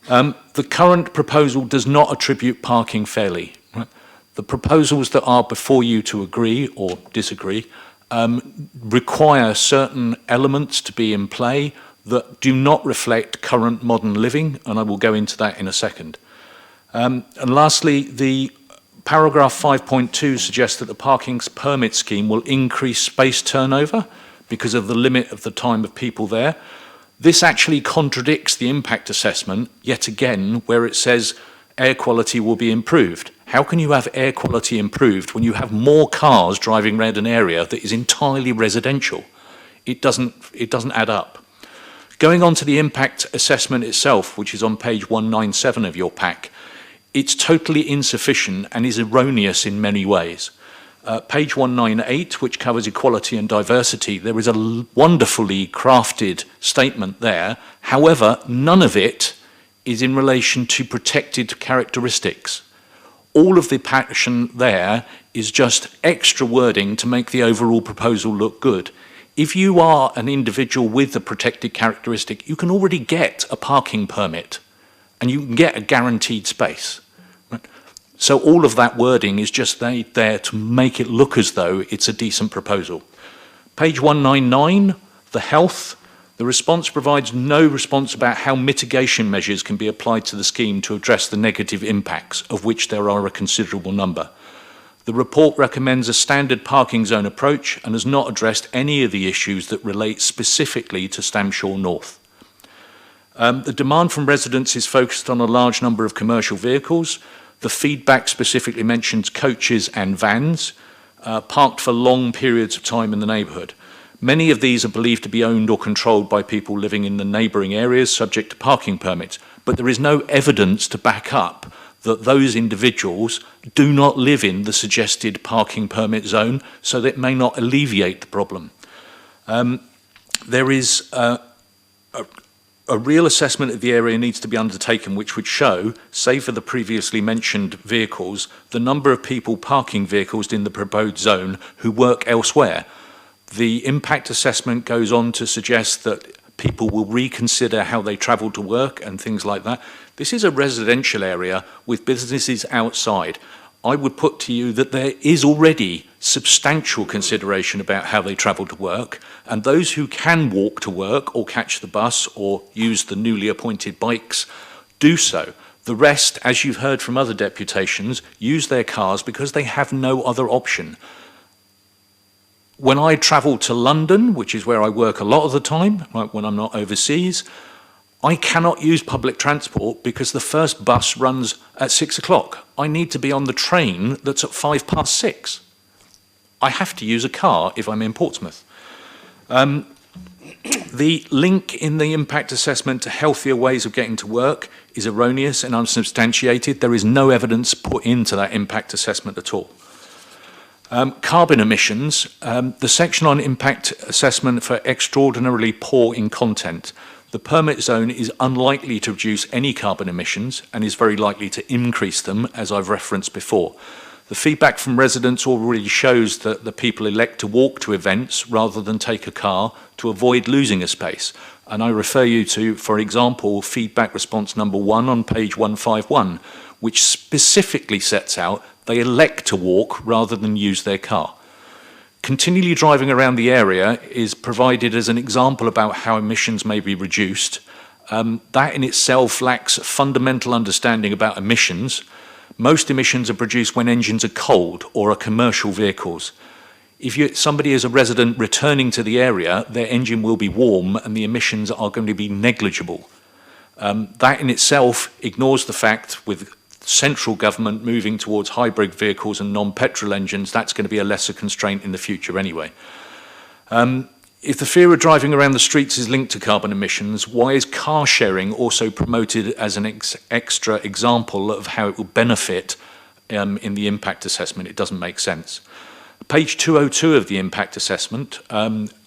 The current proposal does not attribute parking fairly. Right? The proposals that are before you to agree or disagree require certain elements to be in play that do not reflect current modern living, and I will go into that in a second. And lastly, the paragraph 5.2 suggests that the parking permit scheme will increase space turnover because of the limit of the time of people there. This actually contradicts the impact assessment, yet again, where it says air quality will be improved. How can you have air quality improved when you have more cars driving around an area that is entirely residential? It doesn't add up. Going on to the impact assessment itself, which is on page 197 of your pack, it's totally insufficient and is erroneous in many ways. Page 198, which covers equality and diversity, there is a wonderfully crafted statement there. However, none of it is in relation to protected characteristics. All of the passion there is just extra wording to make the overall proposal look good. If you are an individual with a protected characteristic, you can already get a parking permit and you can get a guaranteed space. Right? So all of that wording is just there to make it look as though it's a decent proposal. Page 199, the health. The response provides no response about how mitigation measures can be applied to the scheme to address the negative impacts, of which there are a considerable number. The report recommends a standard parking zone approach and has not addressed any of the issues that relate specifically to Stamshore North. The demand from residents is focused on a large number of commercial vehicles. The feedback specifically mentions coaches and vans parked for long periods of time in the neighbourhood. Many of these are believed to be owned or controlled by people living in the neighbouring areas subject to parking permits, but there is no evidence to back up that those individuals do not live in the suggested parking permit zone, so that may not alleviate the problem. There is a real assessment of the area needs to be undertaken, which would show, save for the previously mentioned vehicles, the number of people parking vehicles in the proposed zone who work elsewhere. The impact assessment goes on to suggest that people will reconsider how they travel to work and things like that. This is a residential area with businesses outside. I would put to you that there is already substantial consideration about how they travel to work, and those who can walk to work or catch the bus or use the newly appointed bikes do so. The rest, as you've heard from other deputations, use their cars because they have no other option. When I travel to London, which is where I work a lot of the time, right, when I'm not overseas, I cannot use public transport because the first bus runs at 6 o'clock. I need to be on the train that's at 6:05. I have to use a car if I'm in Portsmouth. The link in the impact assessment to healthier ways of getting to work is erroneous and unsubstantiated. There is no evidence put into that impact assessment at all. Carbon emissions, the section on impact assessment for extraordinarily poor in content. The permit zone is unlikely to reduce any carbon emissions and is very likely to increase them, as I've referenced before. The feedback from residents already shows that the people elect to walk to events rather than take a car to avoid losing a space. And I refer you to, for example, feedback response number 1 on page 151, which specifically sets out they elect to walk rather than use their car. Continually driving around the area is provided as an example about how emissions may be reduced. That in itself lacks fundamental understanding about emissions. Most emissions are produced when engines are cold or are commercial vehicles. if somebody is a resident returning to the area, their engine will be warm and the emissions are going to be negligible. That in itself ignores the fact with central government moving towards hybrid vehicles and non-petrol engines, that's going to be a lesser constraint in the future anyway. If the fear of driving around the streets is linked to carbon emissions, why is car sharing also promoted as an extra example of how it will benefit in the impact assessment? It doesn't make sense. Page 202 of the impact assessment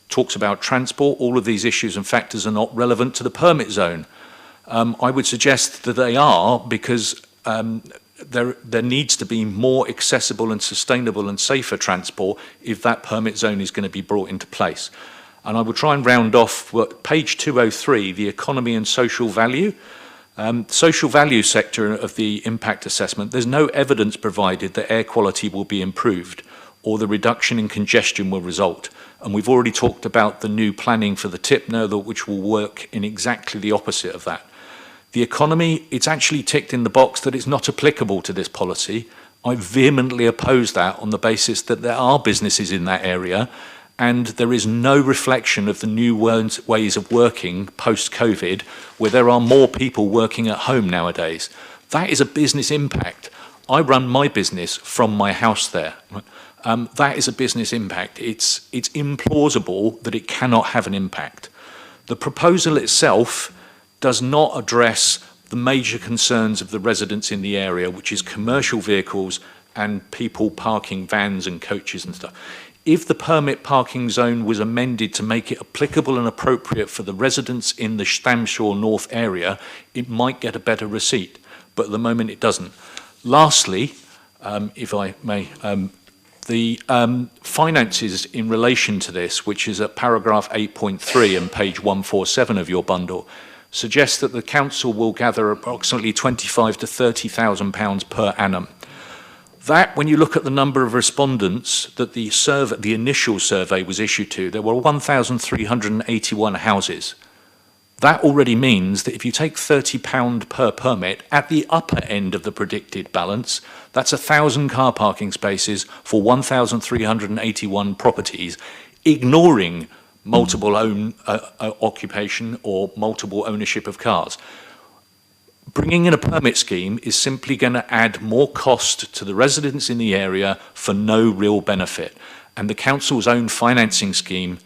talks about transport. All of these issues and factors are not relevant to the permit zone. I would suggest that they are, because there needs to be more accessible and sustainable and safer transport if that permit zone is going to be brought into place. And I will try and round off page 203, the economy and social value. Social value sector of the impact assessment, there's no evidence provided that air quality will be improved or the reduction in congestion will result. And we've already talked about the new planning for the Tipner, which will work in exactly the opposite of that. The economy, it's actually ticked in the box that it's not applicable to this policy. I vehemently oppose that on the basis that there are businesses in that area and there is no reflection of the new ways of working post-COVID, where there are more people working at home nowadays. That is a business impact. I run my business from my house there. That is a business impact. It's implausible that it cannot have an impact. The proposal itself does not address the major concerns of the residents in the area, which is commercial vehicles and people parking vans and coaches and stuff. If the permit parking zone was amended to make it applicable and appropriate for the residents in the Stamshaw North area, it might get a better receipt, but at the moment it doesn't. Lastly, if I may, the finances in relation to this, which is at paragraph 8.3 and page 147 of your bundle, suggests that the council will gather approximately £25,000 to £30,000 per annum. That, when you look at the number of respondents that the initial survey was issued to, there were 1,381 houses. That already means that if you take £30 per permit at the upper end of the predicted balance, that's 1,000 car parking spaces for 1,381 properties, ignoring multiple occupation or multiple ownership of cars. Bringing in a permit scheme is simply going to add more cost to the residents in the area for no real benefit. And the council's own financing scheme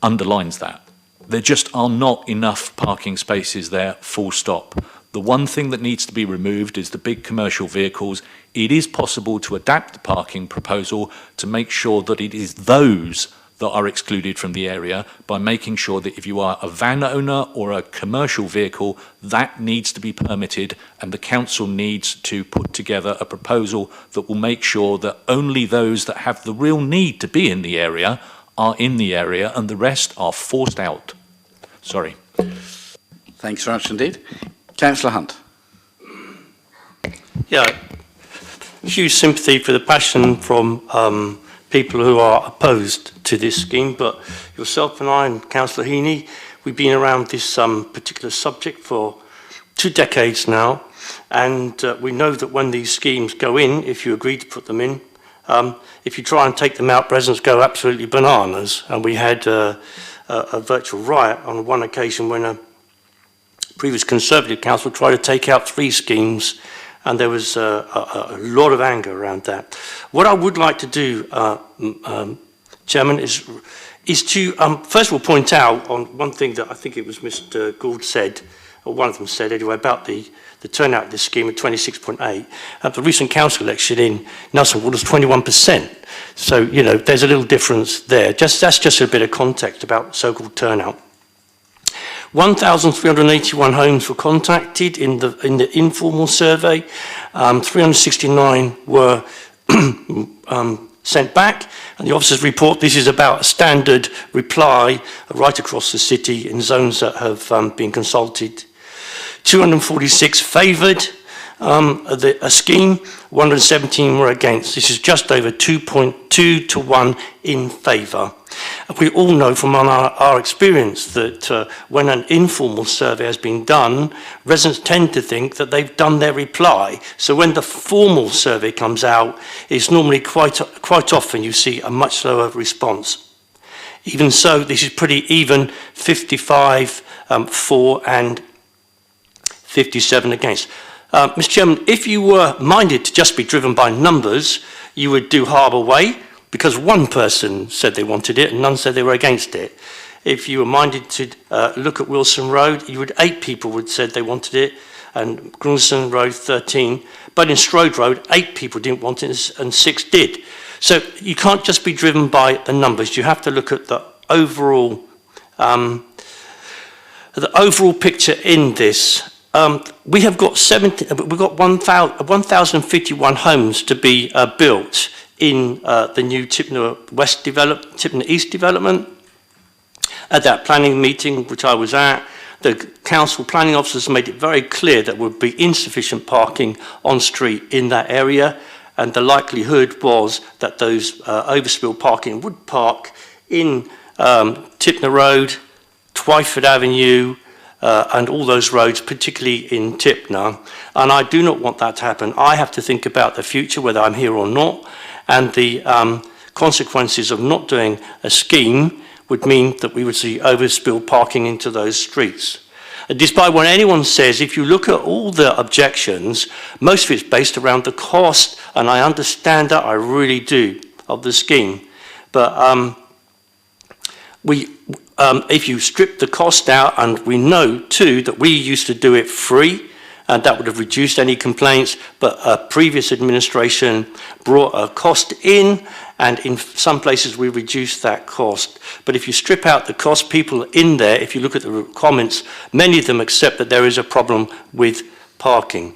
underlines that. There just are not enough parking spaces there, full stop. The one thing that needs to be removed is the big commercial vehicles. It is possible to adapt the parking proposal to make sure that it is those that are excluded from the area by making sure that if you are a van owner or a commercial vehicle, that needs to be permitted, and the council needs to put together a proposal that will make sure that only those that have the real need to be in the area are in the area and the rest are forced out. Sorry. Thanks very much indeed. Councillor Hunt. Yeah, huge sympathy for the passion from people who are opposed to this scheme, but yourself and I and Councillor Heaney, we've been around this particular subject for 2 decades now, and we know that when these schemes go in, if you agree to put them in, if you try and take them out, residents go absolutely bananas, and we had a virtual riot on one occasion when a previous Conservative council tried to take out 3 schemes, and there was a lot of anger around that. What I would like to do, Chairman, is to first of all point out on one thing that I think it was Mr. Gould said, or one of them said anyway, about the turnout of this scheme of 26.8. At the recent council election in Nelson Ward was 21%. So, you know, there's a little difference there. That's just a bit of context about so-called turnout. 1,381 homes were contacted in the informal survey. 369 were sent back, and the officers report this is about a standard reply right across the city in zones that have been consulted. 246 favoured a scheme, 117 were against. This is just over 2.2 to 1 in favour. We all know from our experience that when an informal survey has been done, residents tend to think that they've done their reply. So when the formal survey comes out, it's normally quite often you see a much slower response. Even so, this is pretty even, 55 for and 57 against. Mr. Chairman, if you were minded to just be driven by numbers, you would do Harbour Way, because one person said they wanted it and none said they were against it. If you were minded to look at Wilson Road, 8 people would said they wanted it, and Grunson Road 13. But in Strode Road, 8 people didn't want it and 6 did. So you can't just be driven by the numbers. You have to look at the overall picture in this. We have got 1,051 homes to be built in the new Tipner East development. At that planning meeting, which I was at, the council planning officers made it very clear that there would be insufficient parking on street in that area, and the likelihood was that those overspill parking would park in Tipner Road, Twyford Avenue, and all those roads, particularly in Tipner. And I do not want that to happen. I have to think about the future, whether I'm here or not, and the consequences of not doing a scheme would mean that we would see overspill parking into those streets. Despite what anyone says, if you look at all the objections, most of it's based around the cost, and I understand that, I really do, of the scheme. But if you strip the cost out, and we know too that we used to do it free, and that would have reduced any complaints, but a previous administration brought a cost in, and in some places we reduced that cost. But if you strip out the cost, people in there, if you look at the comments, many of them accept that there is a problem with parking.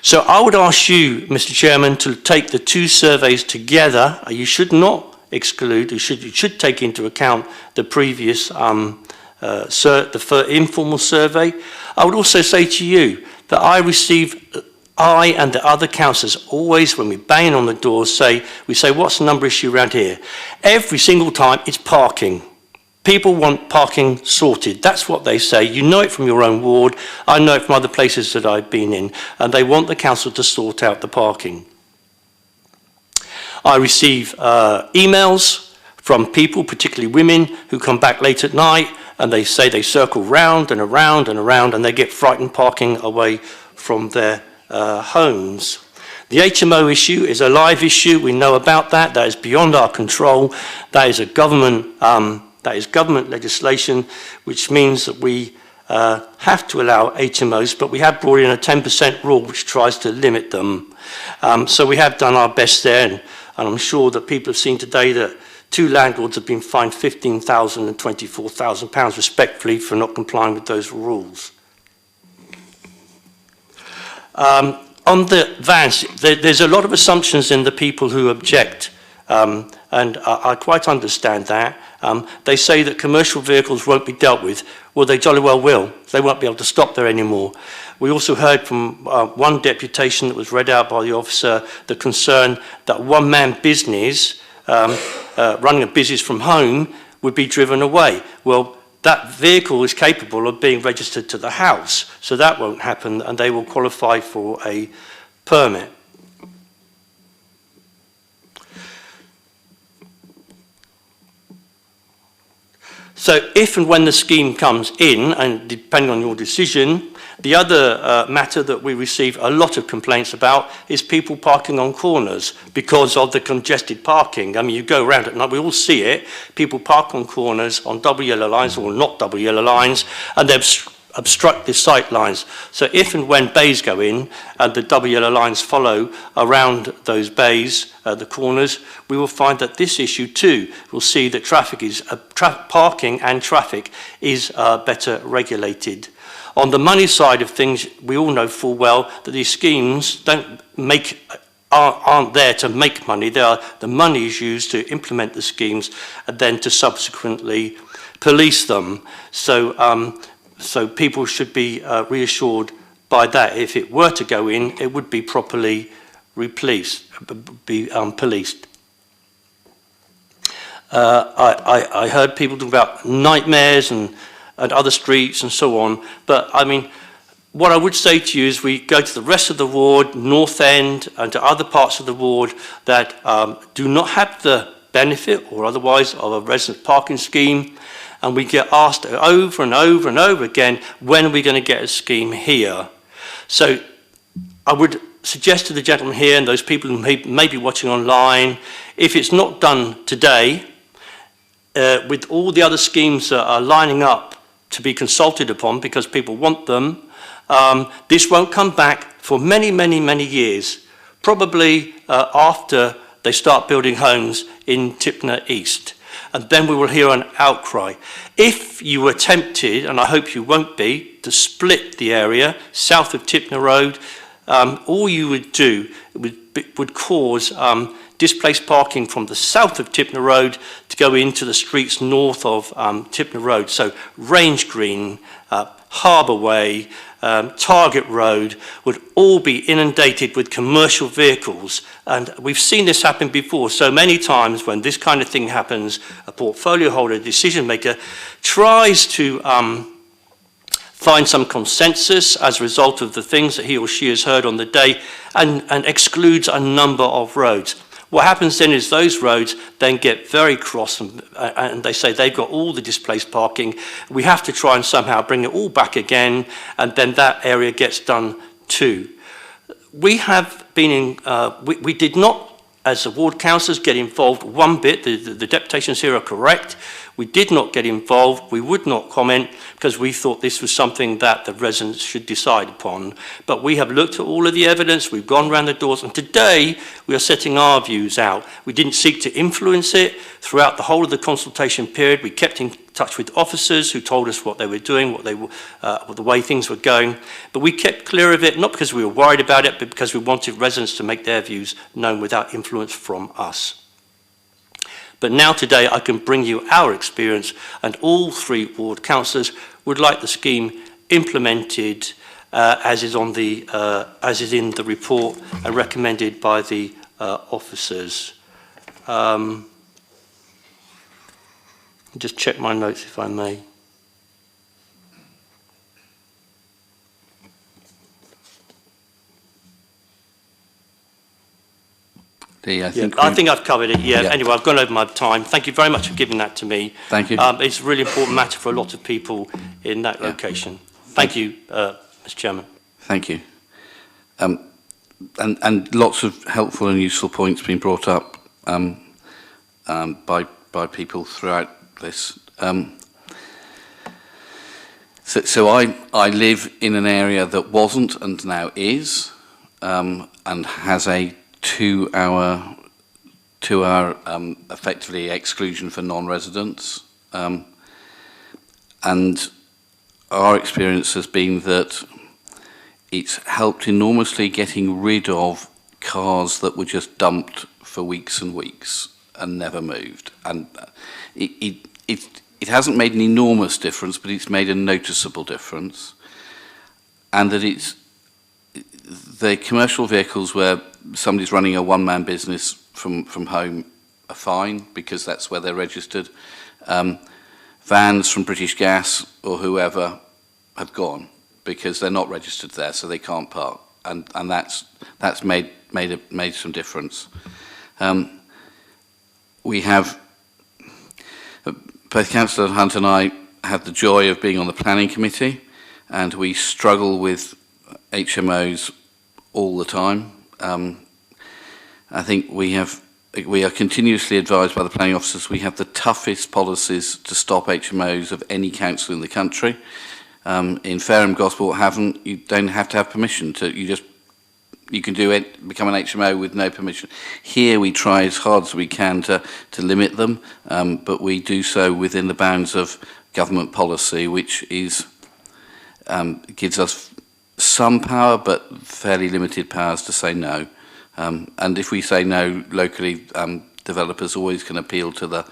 So I would ask you, Mr. Chairman, to take the 2 surveys together. You should not exclude, you should take into account the previous the informal survey. I would also say to you that I and the other councillors always, when we bang on the doors, we say, what's the number issue around here? Every single time it's parking. People want parking sorted. That's what they say. You know it from your own ward. I know it from other places that I've been in. And they want the council to sort out the parking. I receive emails from people, particularly women, who come back late at night and they say they circle round and around and around and they get frightened parking away from their homes. The HMO issue is a live issue. We know about that. That is beyond our control. That is government legislation, which means that we have to allow HMOs, but we have brought in a 10% rule which tries to limit them. So we have done our best there, and I'm sure that people have seen today that 2 landlords have been fined £15,000 and £24,000 respectively for not complying with those rules. On the vans, there's a lot of assumptions in the people who object, and I quite understand that. They say that commercial vehicles won't be dealt with. Well, they jolly well will. They won't be able to stop there anymore. We also heard from one deputation that was read out by the officer the concern that one-man business, running a business from home, would be driven away. Well, that vehicle is capable of being registered to the house, so that won't happen, and they will qualify for a permit. So if and when the scheme comes in, and depending on your decision, the other matter that we receive a lot of complaints about is people parking on corners because of the congested parking. I mean, you go around at night, we all see it. People park on corners on double yellow lines or not double yellow lines, and they obstruct the sight lines. So if and when bays go in and the double yellow lines follow around those bays, the corners, we will find that this issue too will see that parking and traffic is better regulated. On the money side of things, we all know full well that these schemes aren't there to make money. The money is used to implement the schemes and then to subsequently police them. So people should be reassured by that. If it were to go in, it would be properly policed. I heard people talk about nightmares and other streets and so on. But I mean, what I would say to you is we go to the rest of the ward, North End, and to other parts of the ward that do not have the benefit or otherwise of a resident parking scheme. And we get asked over and over and over again, when are we going to get a scheme here? So I would suggest to the gentleman here and those people who may be watching online, if it's not done today, with all the other schemes that are lining up to be consulted upon because people want them, this won't come back for many, many, many years, probably after they start building homes in Tipner East. And then we will hear an outcry. If you were tempted, and I hope you won't be, to split the area south of Tipner Road, all you would do would cause displaced parking from the south of Tipner Road to go into the streets north of Tipner Road. So Range Green, Harbour Way, Target Road would all be inundated with commercial vehicles. And we've seen this happen before so many times. When this kind of thing happens, a portfolio holder, a decision maker, tries to find some consensus as a result of the things that he or she has heard on the day and excludes a number of roads. What happens then is those roads then get very cross and they say they've got all the displaced parking. We have to try and somehow bring it all back again, and then that area gets done too. We have been in, we did not, as the ward councillors, get involved one bit. The deputations here are correct. We did not get involved. We would not comment because we thought this was something that the residents should decide upon. But we have looked at all of the evidence. We've gone round the doors. And today we are setting our views out. We didn't seek to influence it throughout the whole of the consultation period. We kept in touch with officers who told us what they were doing, what the way things were going. But we kept clear of it, not because we were worried about it, but because we wanted residents to make their views known without influence from us. But now today I can bring you our experience, and all three ward councillors would like the scheme implemented as is in the report and recommended by the officers. Just check my notes if I may. I think I've covered it, yeah. Anyway, I've gone over my time. Thank you very much for giving that to me. Thank you. It's a really important matter for a lot of people in that location. Thank you, Mr. Chairman. Thank you. And lots of helpful and useful points being brought up by people throughout this. So I live in an area that wasn't and now is, and has a two-hour effectively exclusion for non-residents. And our experience has been that it's helped enormously getting rid of cars that were just dumped for weeks and weeks and never moved. And it hasn't made an enormous difference, but it's made a noticeable difference. And that it's the commercial vehicles where somebody's running a one-man business from home are fine because that's where they're registered. Vans from British Gas or whoever have gone because they're not registered there, so they can't park, and that's made some difference. We have both Councillor Hunt and I have the joy of being on the planning committee, and we struggle with HMOs all the time. I think we are continuously advised by the planning officers we have the toughest policies to stop HMOs of any council in the country. In Fareham, Gosport, Havant, you don't have to have permission to. You can do it, become an HMO with no permission. Here we try as hard as we can to limit them, but we do so within the bounds of government policy, which is gives us some power, but fairly limited powers to say no. And if we say no locally, developers always can appeal to the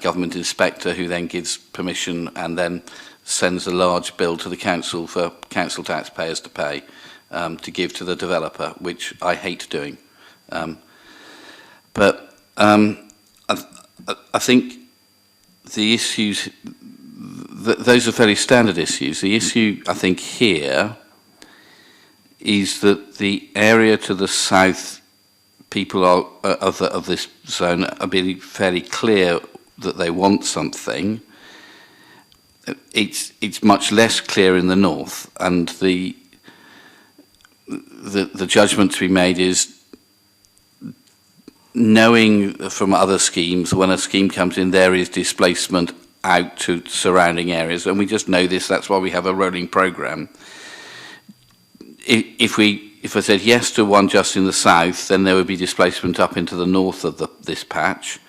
government inspector, who then gives permission and then sends a large bill to the council for council taxpayers to pay to give to the developer, which I hate doing. But I think the issues, those are fairly standard issues. The issue, I think, here is that the area to the south, people are, of this zone are being fairly clear that they want something. It's much less clear in the north, and the judgment to be made is knowing from other schemes, when a scheme comes in, there is displacement out to surrounding areas, and we just know this. That's why we have a rolling programme. If I said yes to one just in the south, then there would be displacement up into the north of this patch,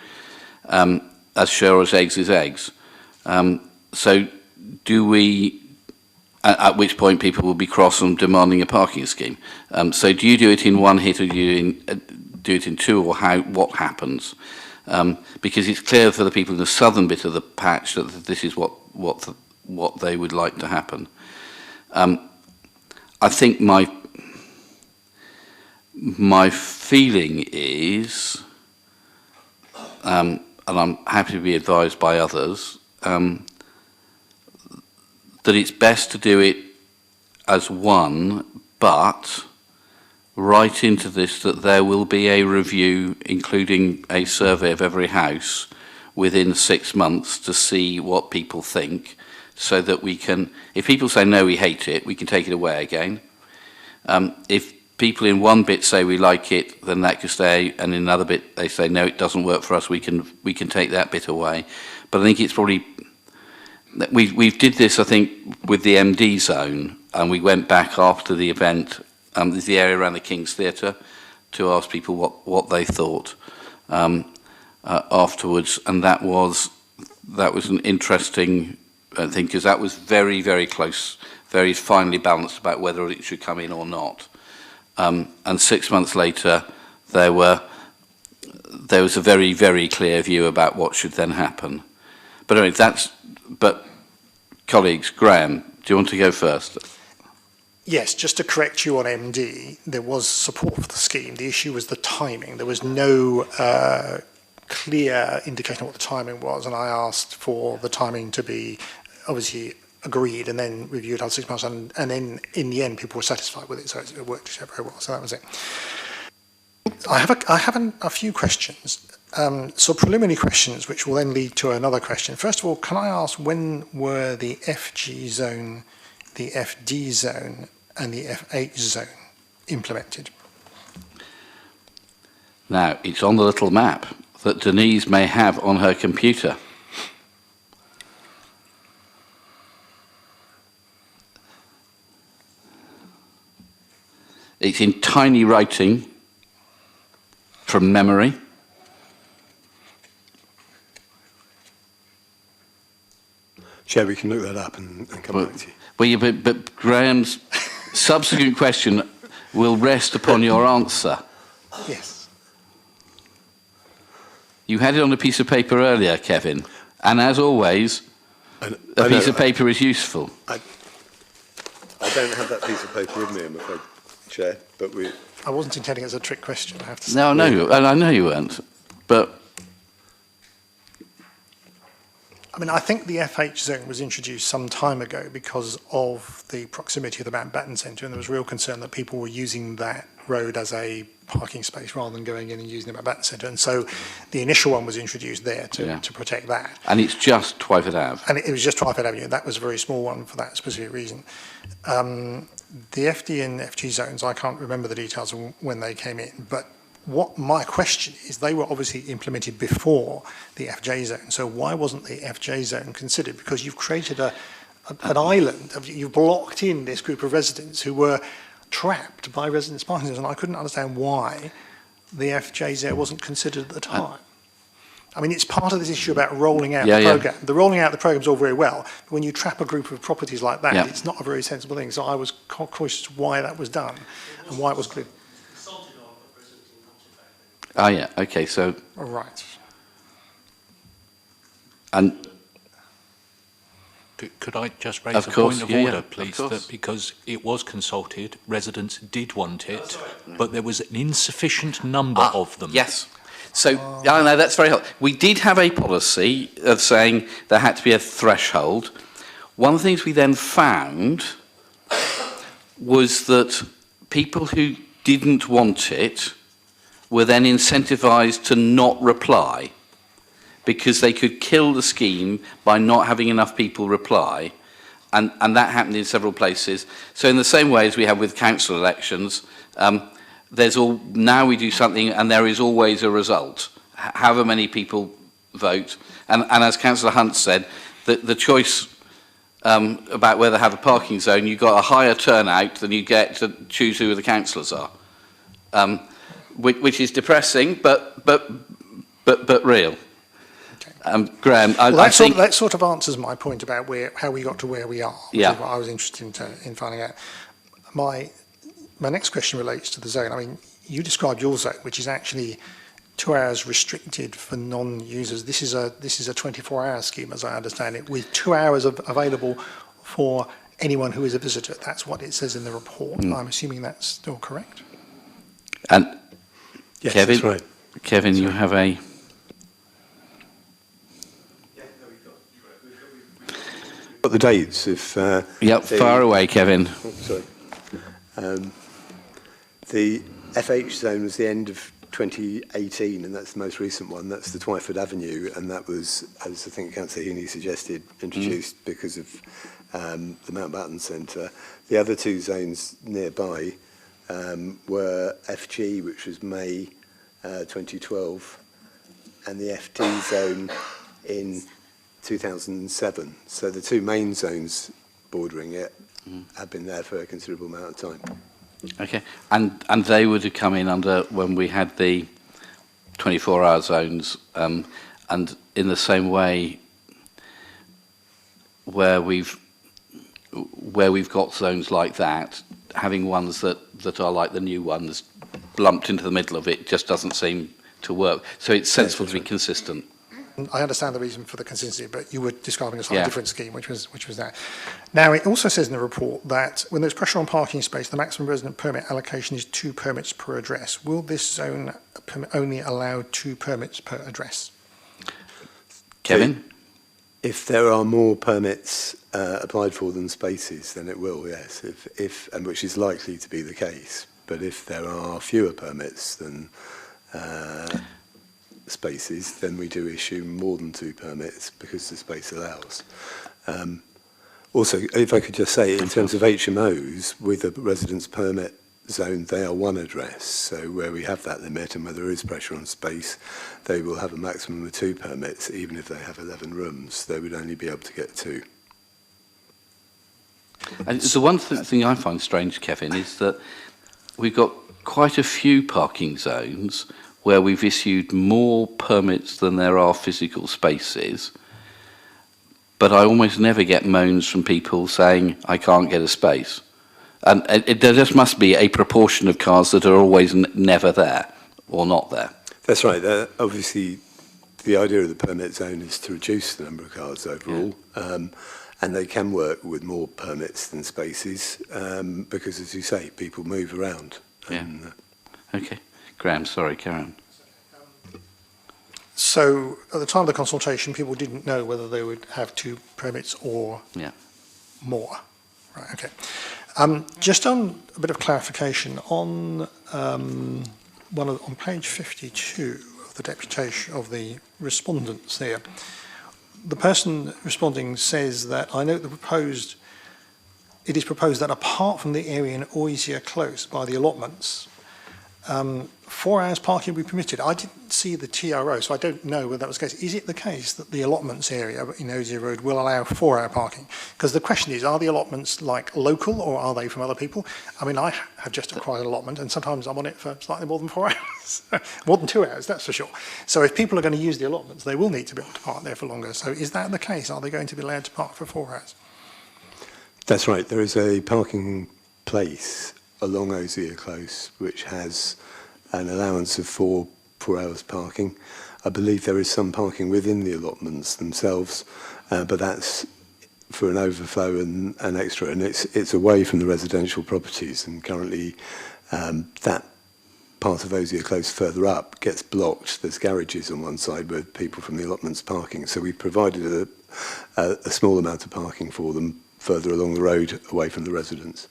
as sure as eggs is eggs. So do we, at which point people will be cross and demanding a parking scheme. So do you do it in one hit, or do you do it in two, or what happens? Because it's clear for the people in the southern bit of the patch that this is what they would like to happen. I think my feeling is, and I'm happy to be advised by others, that it's best to do it as one, but write into this that there will be a review, including a survey of every house, within 6 months to see what people think, so that we can, if people say no, we hate it, we can take it away again. If people in one bit say we like it, then that could stay, and in another bit they say no, it doesn't work for us, we can take that bit away. But I think it's probably, we did this, I think, with the MD zone, and we went back after the event, there's the area around the King's Theatre, to ask people what they thought afterwards, and that was an interesting thing, because that was very, very close, very finely balanced about whether it should come in or not. And 6 months later, there was a very, very clear view about what should then happen. But anyway, but colleagues, Graham, do you want to go first? Yes, just to correct you on MD, there was support for the scheme. The issue was the timing. There was no clear indication of what the timing was, and I asked for the timing to be obviously agreed and then reviewed after 6 months, and then in the end people were satisfied with it, so it worked very well. So that was it. I have a few questions. So preliminary questions, which will then lead to another question. First of all, can I ask, when were the FG zone, the FD zone, and the FH zone implemented? Now, it's on the little map that Denise may have on her computer. It's in tiny writing from memory. Chair, we can look that up and come back to you. Well, yeah, but Graham's subsequent question will rest upon your answer. Yes. You had it on a piece of paper earlier, Kevin, and as always, a piece of paper is useful. I don't have that piece of paper with me, I'm afraid, Chair, but we... I wasn't intending it as a trick question, I have to say. No, I know you weren't, but... I mean, I think the FH zone was introduced some time ago because of the proximity of the Mountbatten Centre, and there was real concern that people were using that road as a parking space rather than going in and using the Mountbatten Centre. And so the initial one was introduced there to protect that. And it's just Twyford Ave. And it was just Twyford Avenue. That was a very small one for that specific reason. The FD and FG zones, I can't remember the details of when they came in, but what my question is, they were obviously implemented before the FJ zone. So why wasn't the FJ zone considered? Because you've created an island. You've blocked in this group of residents who were trapped by residents' parking zones, and I couldn't understand why the FJ zone wasn't considered at the time. I mean, it's part of this issue about rolling out the programme. The rolling out the programme is all very well, but when you trap a group of properties like that, it's not a very sensible thing. So I was cautious why that was done and why it was clear. Ah, yeah, okay, so... Right. And... Could I just raise a point of order, please? That because it was consulted, residents did want it, but there was an insufficient number of them. Yes. So, I know that's very helpful. We did have a policy of saying there had to be a threshold. One of the things we then found was that people who didn't want it were then incentivised to not reply because they could kill the scheme by not having enough people reply. And that happened in several places. So in the same way as we have with council elections, now we do something and there is always a result, however many people vote. And as Councillor Hunt said, the choice about whether to have a parking zone, you got a higher turnout than you get to choose who the councillors are, which is depressing, but real. Graham, that sort of answers my point about how we got to where we are, which is what I was interested in finding out. My next question relates to the zone. I mean, you described your zone, which is actually 2 hours restricted for non-users. This is a 24-hour scheme, as I understand it, with 2 hours available for anyone who is a visitor. That's what it says in the report. I'm assuming that's still correct. And yes, Kevin, that's right. Kevin, you have a... Got the dates if far away, Kevin. Oh, sorry. The FH zone was the end of 2018, and that's the most recent one. That's the Twyford Avenue, and that was, as I think Councillor Heaney suggested, introduced because of the Mountbatten Centre. The other two zones nearby were FG, which was May 2012, and the FT zone in 2007. So the two main zones bordering it have been there for a considerable amount of time. Okay, and they would have come in under when we had the 24-hour zones, and in the same way where we've got zones like that, having ones that are like the new ones lumped into the middle of it just doesn't seem to work. So it's sensible to be consistent. I understand the reason for the consistency, but you were describing a slightly different scheme, which was that. Now, it also says in the report that when there's pressure on parking space, the maximum resident permit allocation is 2 permits per address. Will this zone only allow 2 permits per address? Kevin? If there are more permits applied for than spaces, then it will, yes, and which is likely to be the case. But if there are fewer permits than spaces, then we do issue more than 2 permits because the space allows. Also, if I could just say, in terms of HMOs, with a residence permit zone, they are 1 address. So where we have that limit and where there is pressure on space, they will have a maximum of 2 permits. Even if they have 11 rooms, they would only be able to get 2. And the one thing I find strange, Kevin, is that we've got quite a few parking zones where we've issued more permits than there are physical spaces, but I almost never get moans from people saying, I can't get a space. And there just must be a proportion of cars that are always never there or not there. That's right. Obviously, the idea of the permit zone is to reduce the number of cars overall, and they can work with more permits than spaces because, as you say, people move around. Okay. Graham, sorry, Karen. So at the time of the consultation, people didn't know whether they would have 2 permits or more. Right, okay. Just on a bit of clarification, on on page 52 of the deputation of the respondents here, the person responding says that I note it is proposed that apart from the area in Oisia Close by the allotments, 4 hours parking will be permitted. I didn't see the TRO, so I don't know whether that was the case. Is it the case that the allotments area in Oisia Road will allow 4-hour parking? Because the question is, are the allotments like local or are they from other people? I mean, I have just acquired an allotment and sometimes I'm on it for slightly more than 4 hours. More than 2 hours, that's for sure. So if people are going to use the allotments, they will need to be able to park there for longer. So is that the case? Are they going to be allowed to park for 4 hours? That's right. There is a parking place along Oisia Close which has an allowance of 4 hours parking. I believe there is some parking within the allotments themselves, but that's for an overflow and extra, and it's away from the residential properties, and currently that part of Osier Close further up gets blocked. There's garages on one side where people from the allotments parking. So we provided a small amount of parking for them further along the road away from the residents.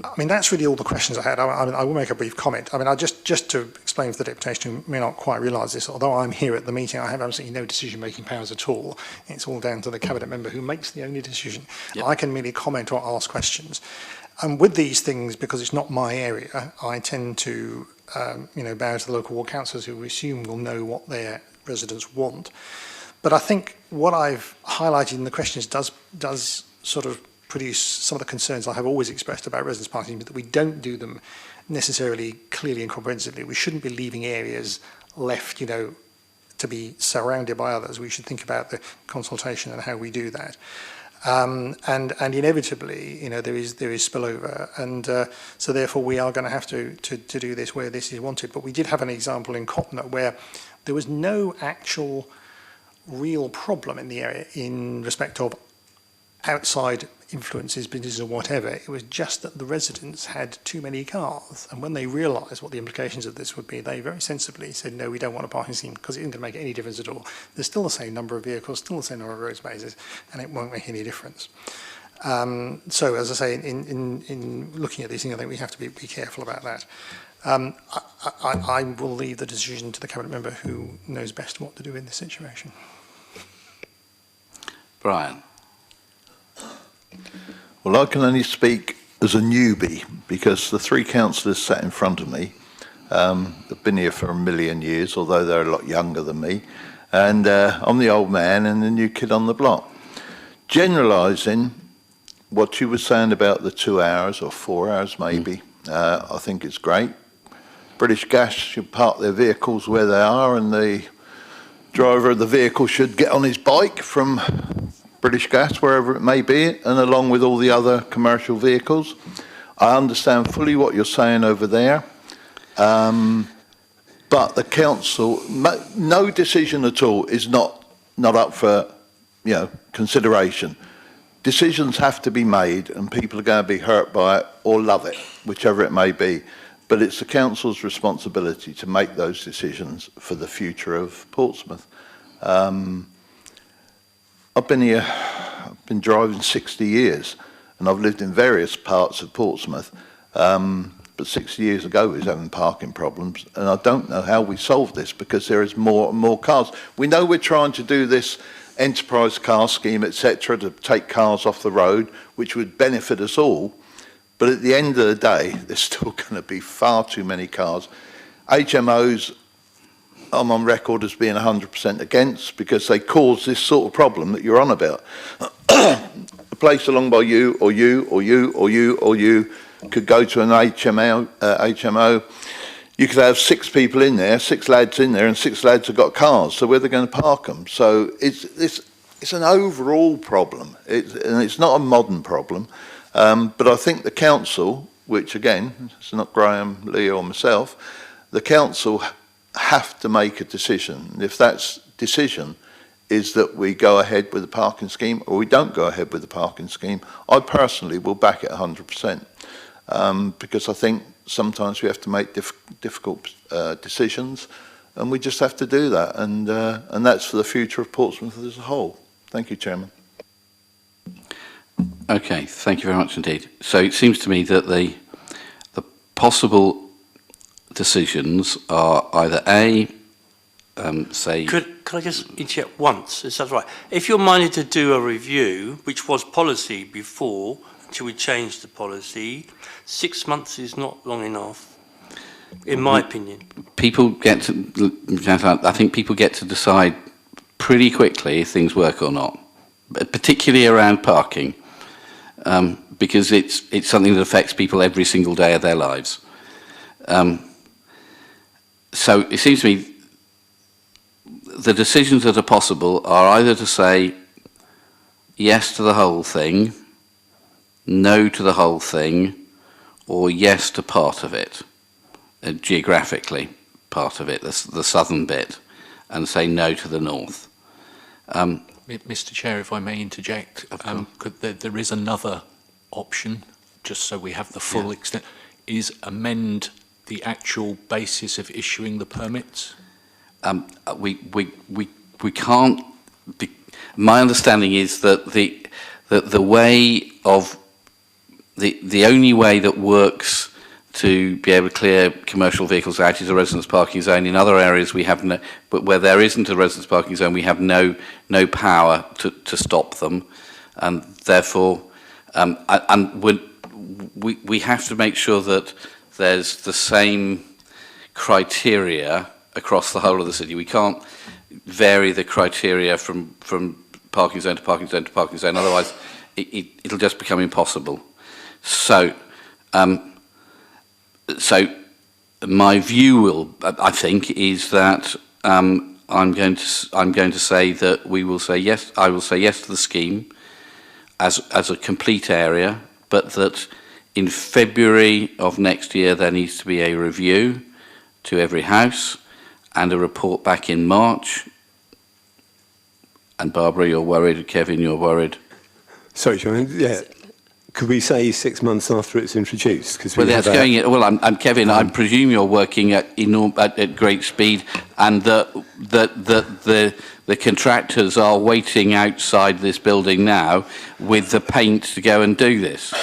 I mean, that's really all the questions I had. I will make a brief comment. I mean, just to explain for the deputation who may not quite realise this, although I'm here at the meeting, I have absolutely no decision-making powers at all. It's all down to the Cabinet member who makes the only decision. Yep. I can merely comment or ask questions. And with these things, because it's not my area, I tend to, bow to the local ward councillors who we assume will know what their residents want. But I think what I've highlighted in the questions does sort of produce some of the concerns I have always expressed about residence parking, that we don't do them necessarily clearly and comprehensively. We shouldn't be leaving areas left, to be surrounded by others. We should think about the consultation and how we do that. And inevitably, there is spillover, and so therefore we are going to have to do this where this is wanted. But we did have an example in Cotton where there was no actual real problem in the area in respect of outside influences, businesses or whatever. It was just that the residents had too many cars, and when they realised what the implications of this would be, they very sensibly said, no, we don't want a parking scheme because it isn't going to make any difference at all. There's still the same number of vehicles, still the same number of road spaces, and it won't make any difference. So as I say, in looking at these things, I think we have to be careful about that. I will leave the decision to the Cabinet member who knows best what to do in this situation. Brian. Well, I can only speak as a newbie because the three councillors sat in front of me have been here for a million years, although they're a lot younger than me, and I'm the old man and the new kid on the block. Generalising what you were saying about the 2 hours or 4 hours maybe, I think it's great. British Gas should park their vehicles where they are, and the driver of the vehicle should get on his bike from British Gas, wherever it may be, and along with all the other commercial vehicles. I understand fully what you're saying over there, but the council, no decision at all is not up for consideration. Decisions have to be made, and people are going to be hurt by it or love it, whichever it may be. But it's the council's responsibility to make those decisions for the future of Portsmouth. I've been driving 60 years, and I've lived in various parts of Portsmouth, but 60 years ago we was having parking problems, and I don't know how we solve this because there is more and more cars. We know we're trying to do this enterprise car scheme, etc., to take cars off the road, which would benefit us all, but at the end of the day, there's still going to be far too many cars. HMOs, I'm on record as being 100% against because they cause this sort of problem that you're on about. A place along by you or you or you or you or you could go to an HMO. You could have 6 people in there, 6 lads in there, and 6 lads have got cars. So where they're going to park them? So it's an overall problem, and it's not a modern problem. But I think the council, which again, it's not Graham, Lee or myself, the council have to make a decision. If that decision is that we go ahead with the parking scheme or we don't go ahead with the parking scheme, I personally will back it 100%, because I think sometimes we have to make difficult decisions, and we just have to do that, and that's for the future of Portsmouth as a whole. Thank you, Chairman. Okay, thank you very much indeed. So it seems to me that the possible decisions are either A, say... Could I just interject once, is that right? If you're minded to do a review, which was policy before, until we changed the policy, 6 months is not long enough, in my opinion. People get to, I think people get to decide pretty quickly if things work or not, particularly around parking, because it's something that affects people every single day of their lives. So it seems to me the decisions that are possible are either to say yes to the whole thing, no to the whole thing, or yes to part of it, geographically part of it, the southern bit, and say no to the north. Mr. Chair, if I may interject, there is another option, just so we have the full extent. is amend the actual basis of issuing the permits? We can't. My understanding is that the way of the only way that works to be able to clear commercial vehicles out is a residence parking zone. In other areas, we have no, but where there isn't a residence parking zone, we have no power to stop them, and therefore, we have to make sure that there's the same criteria across the whole of the city. We can't vary the criteria from parking zone to parking zone to parking zone. Otherwise, it'll just become impossible. So. So my view I think, is that I'm going to say that we will say yes. I will say yes to the scheme as a complete area, but that in February of next year there needs to be a review to every house and a report back in March. And Barbara, you're worried. Kevin, you're worried. Sorry, John. Yeah. Could we say 6 months after it's introduced? Well, that's going. Well, I'm Kevin. I presume you're working at great speed, and that the contractors are waiting outside this building now with the paint to go and do this.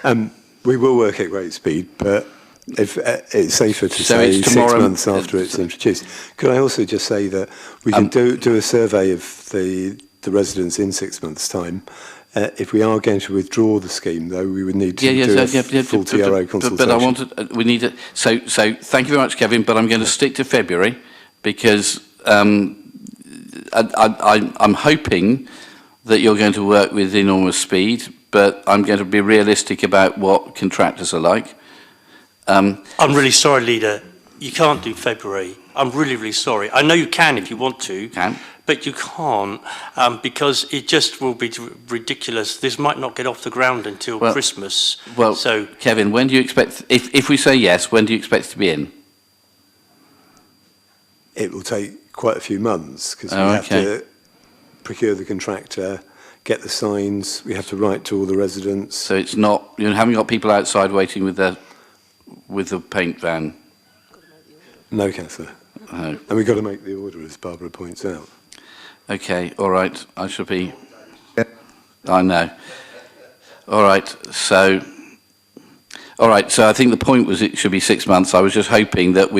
We will work at great speed, but if it's safer to say 6 months after it's introduced. Could I also just say that we can do a survey of the residents in 6 months' time. If we are going to withdraw the scheme, though, we would need to do a full TRO consultation. But I wanted, we need it. So thank you very much, Kevin. But I'm going to stick to February because I'm hoping that you're going to work with enormous speed. But I'm going to be realistic about what contractors are like. I'm really sorry, Leader. You can't do February. I'm really, really sorry. I know you can if you want to. But you can't because it just will be ridiculous. This might not get off the ground until Christmas. Well, so Kevin, when do you expect, if we say yes, when do you expect to be in? It will take quite a few months because we have to procure the contractor, get the signs, we have to write to all the residents. So it's not, you haven't got people outside waiting with the paint van? No, Councillor. Oh. And we've got to make the order, as Barbara points out. Okay, all right. I shall be. I know. All right. So I think the point was it should be 6 months. I was just hoping that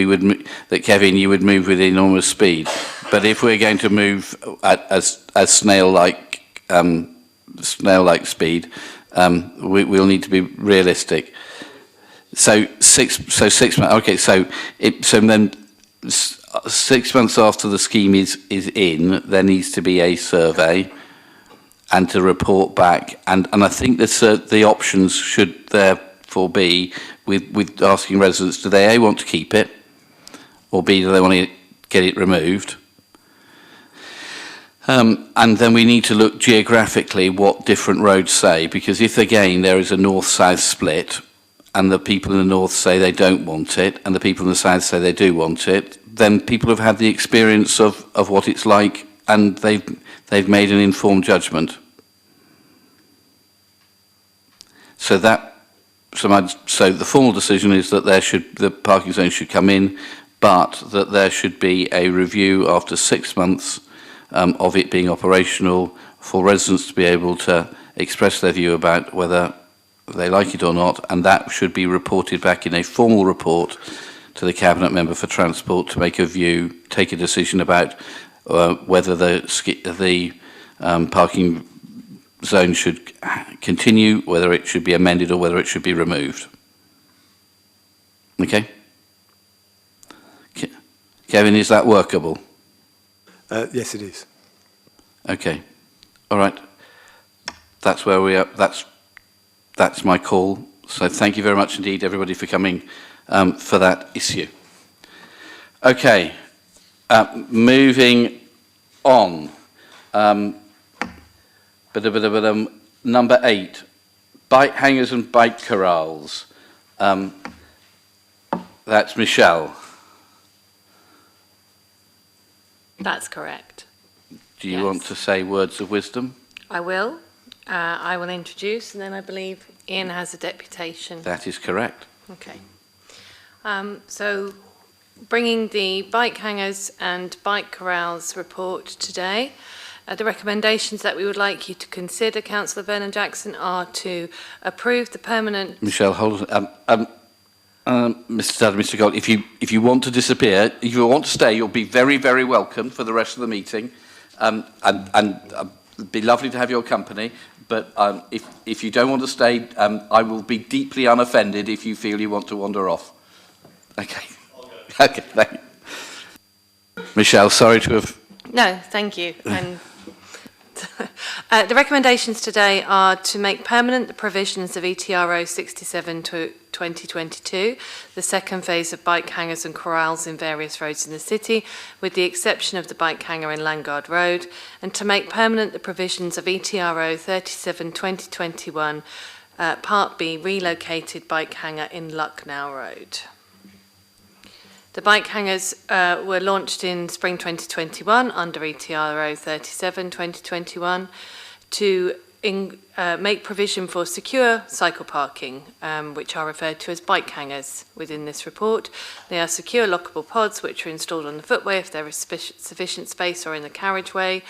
that Kevin, you would move with enormous speed. But if we're going to move at as snail-like speed, we'll need to be realistic. So 6 months. Okay. So then. 6 months after the scheme is in, there needs to be a survey and to report back. And I think the options should therefore be with asking residents, do they A, want to keep it, or B, do they want to get it removed? And then we need to look geographically what different roads say, because if, again, there is a north-south split, and the people in the north say they don't want it, and the people in the south say they do want it, then people have had the experience of what it's like, and they've made an informed judgment. So the formal decision is that the parking zone should come in, but that there should be a review after 6 months of it being operational for residents to be able to express their view about whether they like it or not, and that should be reported back in a formal report to the Cabinet Member for Transport to take a decision about whether the parking zone should continue, whether it should be amended or whether it should be removed. Okay? Kevin, is that workable? Yes, it is. Okay. All right. That's where we are. That's my call. So thank you very much indeed, everybody, for coming for that issue. Okay, moving on. Number 8, bike hangers and bike corrals. That's Michelle. That's correct. Do you want to say words of wisdom? I will. I will introduce, and then I believe Ian has a deputation. That is correct. Okay. So bringing the bike hangers and bike corrals report today, the recommendations that we would like you to consider, Councillor Vernon Jackson, are to approve the permanent... Michelle, hold on. Mr. Dad, Mr. Gold, if you want to disappear, if you want to stay, you'll be very, very welcome for the rest of the meeting. And it'd be lovely to have your company. But if you don't want to stay, I will be deeply unoffended if you feel you want to wander off. Okay. Okay, thank you. Michelle, sorry to have... No, thank you. And the recommendations today are to make permanent the provisions of ETRO 67 to 2022, the second phase of bike hangers and corrals in various roads in the city, with the exception of the bike hanger in Landguard Road, and to make permanent the provisions of ETRO 37 2021, Part B, relocated bike hanger in Lucknow Road. The bike hangers were launched in spring 2021 under ETRO 37 2021 to make provision for secure cycle parking, which are referred to as bike hangers within this report. They are secure lockable pods which are installed on the footway if there is sufficient space or in the carriageway,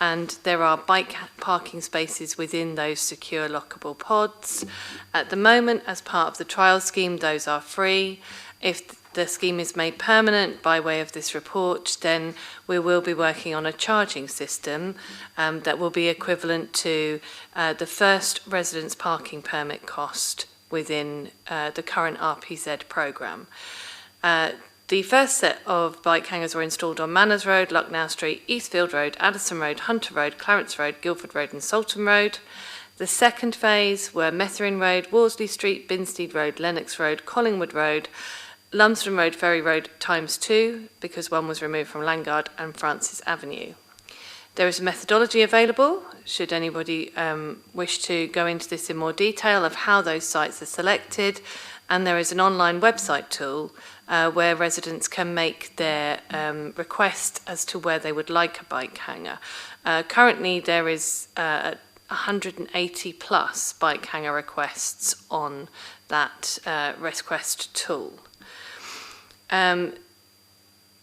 and there are bike parking spaces within those secure lockable pods. At the moment, as part of the trial scheme, those are free. If the scheme is made permanent by way of this report, then we will be working on a charging system that will be equivalent to the first residence parking permit cost within the current RPZ programme. The first set of bike hangers were installed on Manners Road, Lucknow Street, Eastfield Road, Addison Road, Hunter Road, Clarence Road, Guildford Road and Salton Road. The second phase were Methering Road, Worsley Street, Binstead Road, Lennox Road, Collingwood Road, Lumsden Road, Ferry Road ×2, because one was removed from Landguard, and Francis Avenue. There is a methodology available, should anybody wish to go into this in more detail, of how those sites are selected, and there is an online website tool where residents can make their request as to where they would like a bike hanger. Currently, there is 180 plus bike hanger requests on that request tool.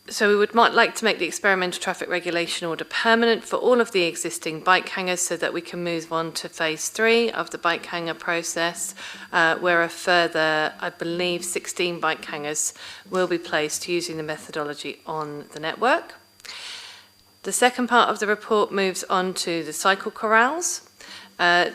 So we would like to make the experimental traffic regulation order permanent for all of the existing bike hangers so that we can move on to phase 3 of the bike hanger process, where a further, I believe, 16 bike hangers will be placed using the methodology on the network. The second part of the report moves on to the cycle corrals.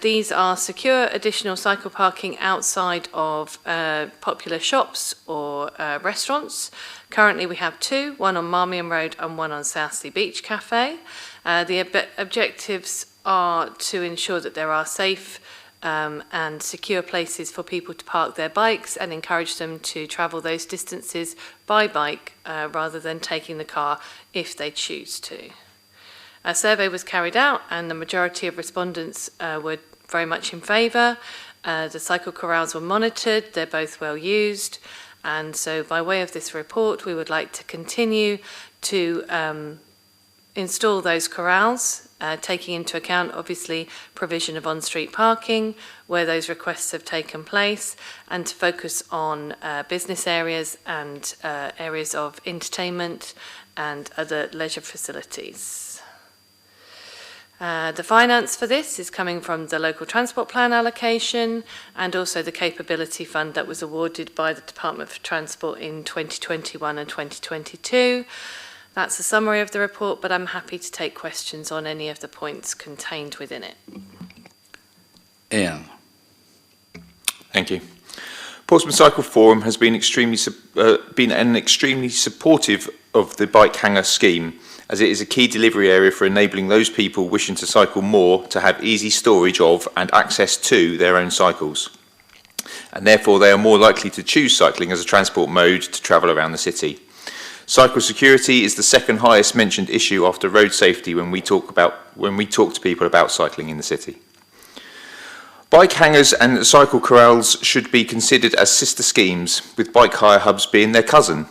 These are secure additional cycle parking outside of popular shops or restaurants. Currently we have 2, one on Marmion Road and one on Southsea Beach Cafe. The objectives are to ensure that there are safe and secure places for people to park their bikes and encourage them to travel those distances by bike rather than taking the car if they choose to. A survey was carried out and the majority of respondents were very much in favour. The cycle corrals were monitored, they're both well used, and so by way of this report we would like to continue to install those corrals, taking into account obviously provision of on-street parking where those requests have taken place, and to focus on business areas and areas of entertainment and other leisure facilities. The finance for this is coming from the local transport plan allocation and also the capability fund that was awarded by the Department for Transport in 2021 and 2022. That's a summary of the report, but I'm happy to take questions on any of the points contained within it. Ian. Thank you. Portsmouth Cycle Forum has been extremely supportive of the bike hanger scheme, as it is a key delivery area for enabling those people wishing to cycle more to have easy storage of and access to their own cycles. And therefore they are more likely to choose cycling as a transport mode to travel around the city. Cycle security is the second highest mentioned issue after road safety when we talk to people about cycling in the city. Bike hangers and cycle corrals should be considered as sister schemes, with bike hire hubs being their cousin.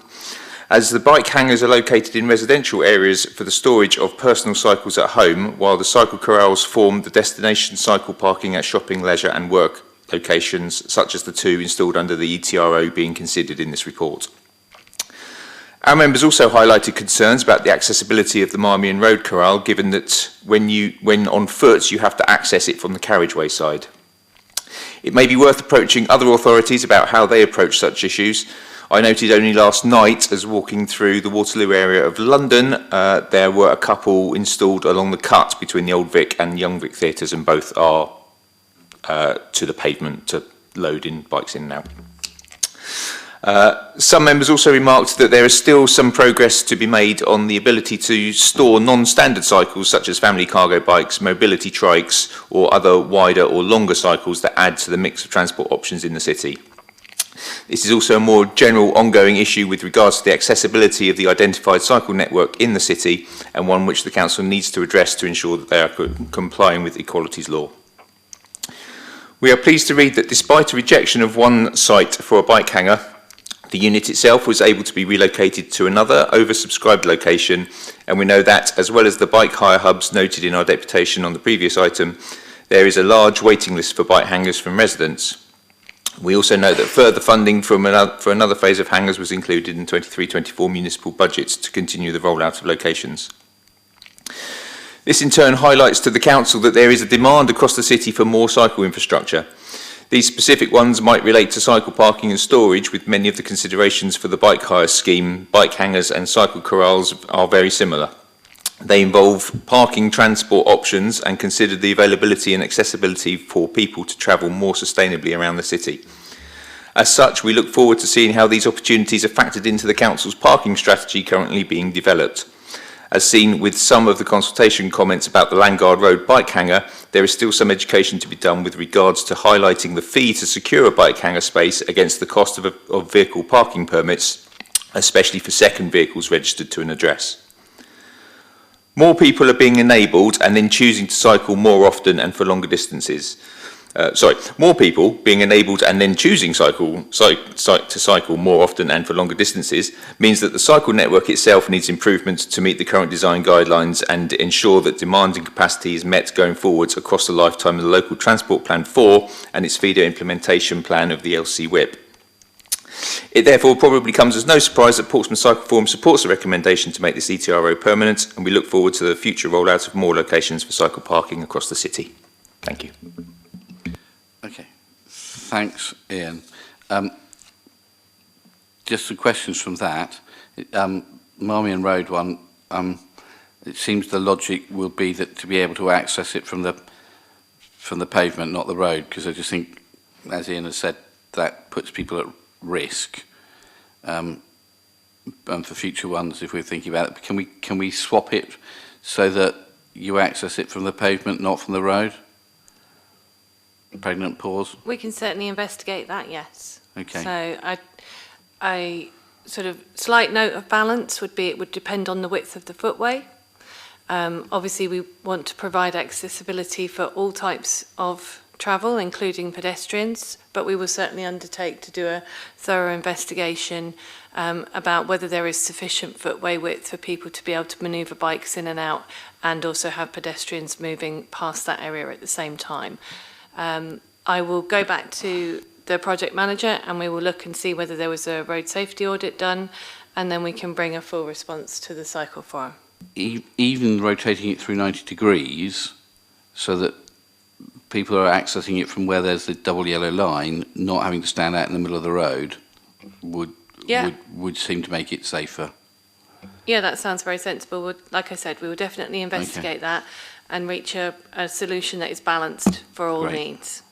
as the bike hangers are located in residential areas for the storage of personal cycles at home, while the cycle corrals form the destination cycle parking at shopping, leisure and work locations, such as the two installed under the ETRO being considered in this report. Our members also highlighted concerns about the accessibility of the Marmion Road Corral, given that when on foot you have to access it from the carriageway side. It may be worth approaching other authorities about how they approach such issues. I noted only last night, as walking through the Waterloo area of London, there were a couple installed along the cut between the Old Vic and Young Vic theatres, and both are to the pavement to load in bikes in and out. Some members also remarked that there is still some progress to be made on the ability to store non-standard cycles such as family cargo bikes, mobility trikes or other wider or longer cycles that add to the mix of transport options in the city. This is also a more general ongoing issue with regards to the accessibility of the identified cycle network in the city, and one which the council needs to address to ensure that they are complying with equalities law. We are pleased to read that despite a rejection of one site for a bike hanger, the unit itself was able to be relocated to another oversubscribed location, and we know that, as well as the bike hire hubs noted in our deputation on the previous item, there is a large waiting list for bike hangers from residents. We also know that further funding for another phase of hangers was included in 23-24 municipal budgets to continue the rollout of locations. This in turn highlights to the council that there is a demand across the city for more cycle infrastructure. These specific ones might relate to cycle parking and storage, with many of the considerations for the bike hire scheme. Bike hangers and cycle corrals are very similar. They involve parking transport options and consider the availability and accessibility for people to travel more sustainably around the city. As such, we look forward to seeing how these opportunities are factored into the council's parking strategy currently being developed. As seen with some of the consultation comments about the Landguard Road bike hanger, there is still some education to be done with regards to highlighting the fee to secure a bike hanger space against the cost of vehicle parking permits, especially for second vehicles registered to an address. More people are being enabled and then choosing to cycle more often and for longer distances. More people being enabled and then choosing to cycle more often and for longer distances means that the cycle network itself needs improvements to meet the current design guidelines and ensure that demand and capacity is met going forwards across the lifetime of the Local Transport Plan 4 and its feeder implementation plan of the LC WIP. It therefore probably comes as no surprise that Portsmouth Cycle Forum supports the recommendation to make this ETRO permanent, and we look forward to the future rollout of more locations for cycle parking across the city. Thank you. Okay, thanks, Ian. Just some questions from that. Marmion Road one, it seems the logic will be that to be able to access it from the pavement, not the road, because I just think, as Ian has said, that puts people at risk. And for future ones, if we're thinking about it, can we swap it so that you access it from the pavement, not from the road? Pregnant pause. We can certainly investigate that, yes. Okay. So I sort of slight note of balance would be it would depend on the width of the footway. Obviously, we want to provide accessibility for all types of travel, including pedestrians, but we will certainly undertake to do a thorough investigation about whether there is sufficient footway width for people to be able to manoeuvre bikes in and out, and also have pedestrians moving past that area at the same time. I will go back to the project manager and we will look and see whether there was a road safety audit done, and then we can bring a full response to the cycle forum. Even rotating it through 90 degrees so that people are accessing it from where there's the double yellow line, not having to stand out in the middle of the road, would seem to make it safer. Yeah, that sounds very sensible. Like I said, we will definitely investigate that and reach a solution that is balanced for all needs.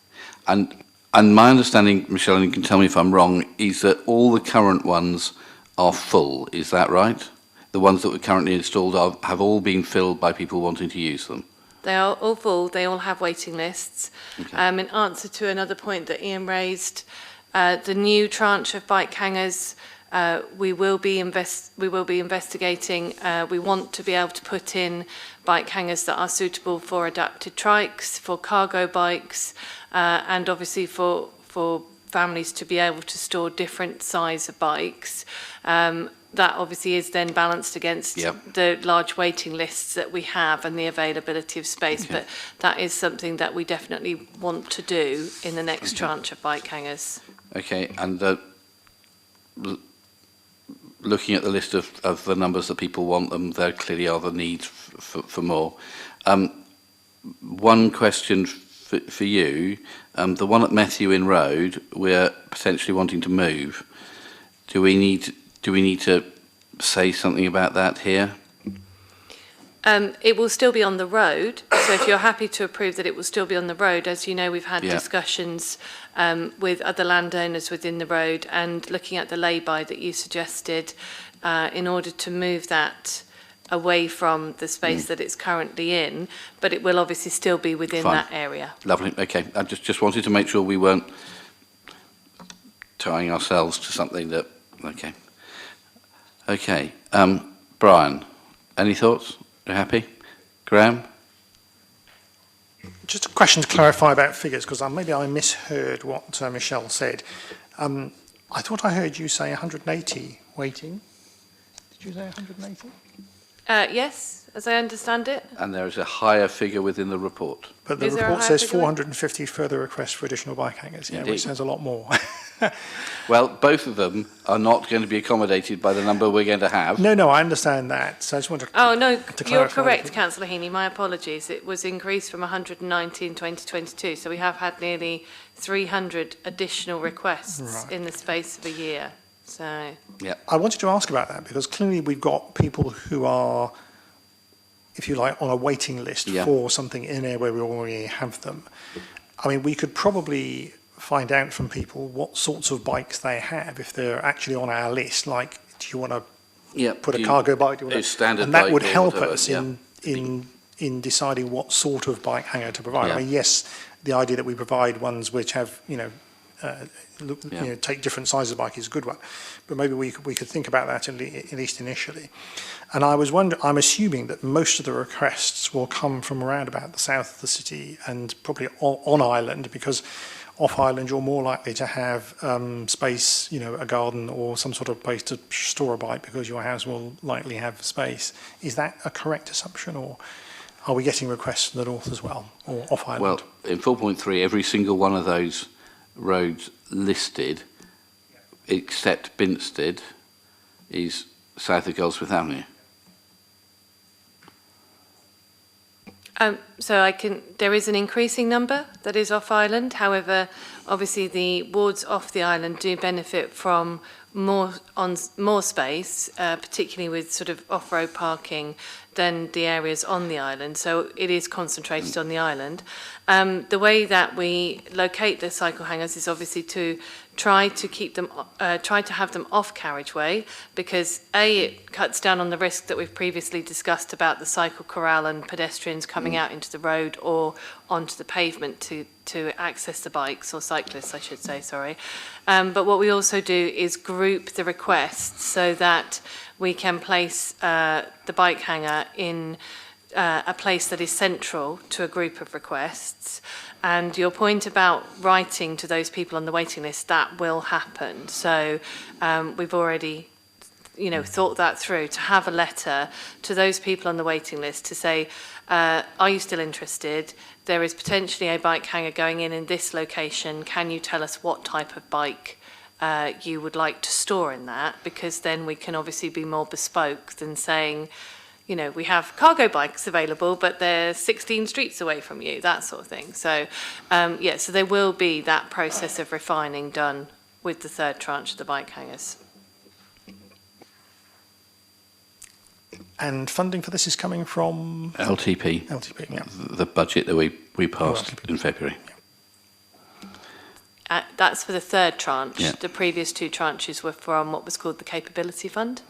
And my understanding, Michelle, and you can tell me if I'm wrong, is that all the current ones are full. Is that right? The ones that were currently installed have all been filled by people wanting to use them? They are all full. They all have waiting lists. Okay. In answer to another point that Ian raised, the new tranche of bike hangers, we will be investigating. We want to be able to put in bike hangers that are suitable for adapted trikes, for cargo bikes, and obviously for families to be able to store different size of bikes. that obviously is then balanced against the large waiting lists that we have and the availability of space. But that is something that we definitely want to do in the next tranche of bike hangers. Okay, and looking at the list of the numbers that people want them, there clearly are the needs for more. One question for you, the one at Methuen Road, we're potentially wanting to move. Do we need to say something about that here? It will still be on the road, so if you're happy to approve that it will still be on the road, as you know, we've had discussions with other landowners within the road, and looking at the lay-by that you suggested, in order to move that away from the space that it's currently in, but it will obviously still be within that area. Lovely, okay. I just wanted to make sure we weren't tying ourselves to something that, okay. Okay, Brian, any thoughts? You happy? Graham? Just a question to clarify about figures, because maybe I misheard what Michelle said. I thought I heard you say 180 waiting. Did you say 180? Yes, as I understand it. And there is a higher figure within the report. But the report says 450 further requests for additional bike hangers, which sounds a lot more. Well, both of them are not going to be accommodated by the number we're going to have. No, I understand that. So I just want to Oh, no, to you're clarify correct, Councillor Heaney. My apologies. It was increased from 190 in 2022. So we have had nearly 300 additional requests in the space of a year. So I wanted to ask about that because clearly we've got people who are, if you like, on a waiting list for something in there where we already have them. I mean, we could probably find out from people what sorts of bikes they have if they're actually on our list. Like, do you want to put a cargo bike? And that would help us in deciding what sort of bike hanger to provide. I mean, yes, the idea that we provide ones which have, take different sizes of bike is a good one, but maybe we could think about that at least initially. And I was wondering, I'm assuming that most of the requests will come from around about the south of the city and probably on island, because off island you're more likely to have space, a garden or some sort of place to store a bike because your house will likely have space. Is that a correct assumption, or are we getting requests from the north as well, or off island? Well, in 4.3, every single one of those roads listed, except Binstead, is south of Goldsmith Avenue. So there is an increasing number that is off island. However, obviously the wards off the island do benefit from more space, particularly with sort of off-road parking, than the areas on the island. So it is concentrated on the island. The way that we locate the cycle hangers is obviously to try to keep them, try to have them off carriageway, because it cuts down on the risk that we've previously discussed about the cycle corral and pedestrians coming out into the road or onto the pavement to access the bikes, or cyclists, I should say, sorry. But what we also do is group the requests so that we can place the bike hanger in a place that is central to a group of requests. And your point about writing to those people on the waiting list, that will happen. So we've already thought that through, to have a letter to those people on the waiting list to say, are you still interested? There is potentially a bike hanger going in this location. Can you tell us what type of bike you would like to store in that? Because then we can obviously be more bespoke than saying, we have cargo bikes available, but they're 16 streets away from you, that sort of thing. So, so there will be that process of refining done with the third tranche of the bike hangers. And funding for this is coming from? LTP. LTP, yeah. The budget that we passed in February. That's for the third tranche. Yeah. The previous two tranches were from what was called the Capability Fund.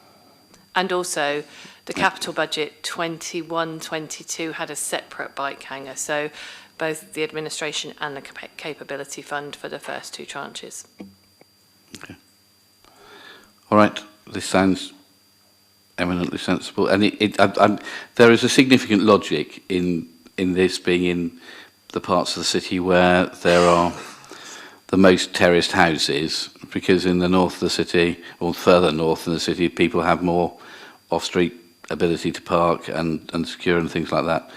And also the capital budget 21-22 had a separate bike hanger. So both the administration and the Capability Fund for the first two tranches. Okay. All right. This sounds eminently sensible. And there is a significant logic in this being in the parts of the city where there are the most terraced houses, because in the north of the city, or further north in the city, people have more off-street ability to park and secure and things like that.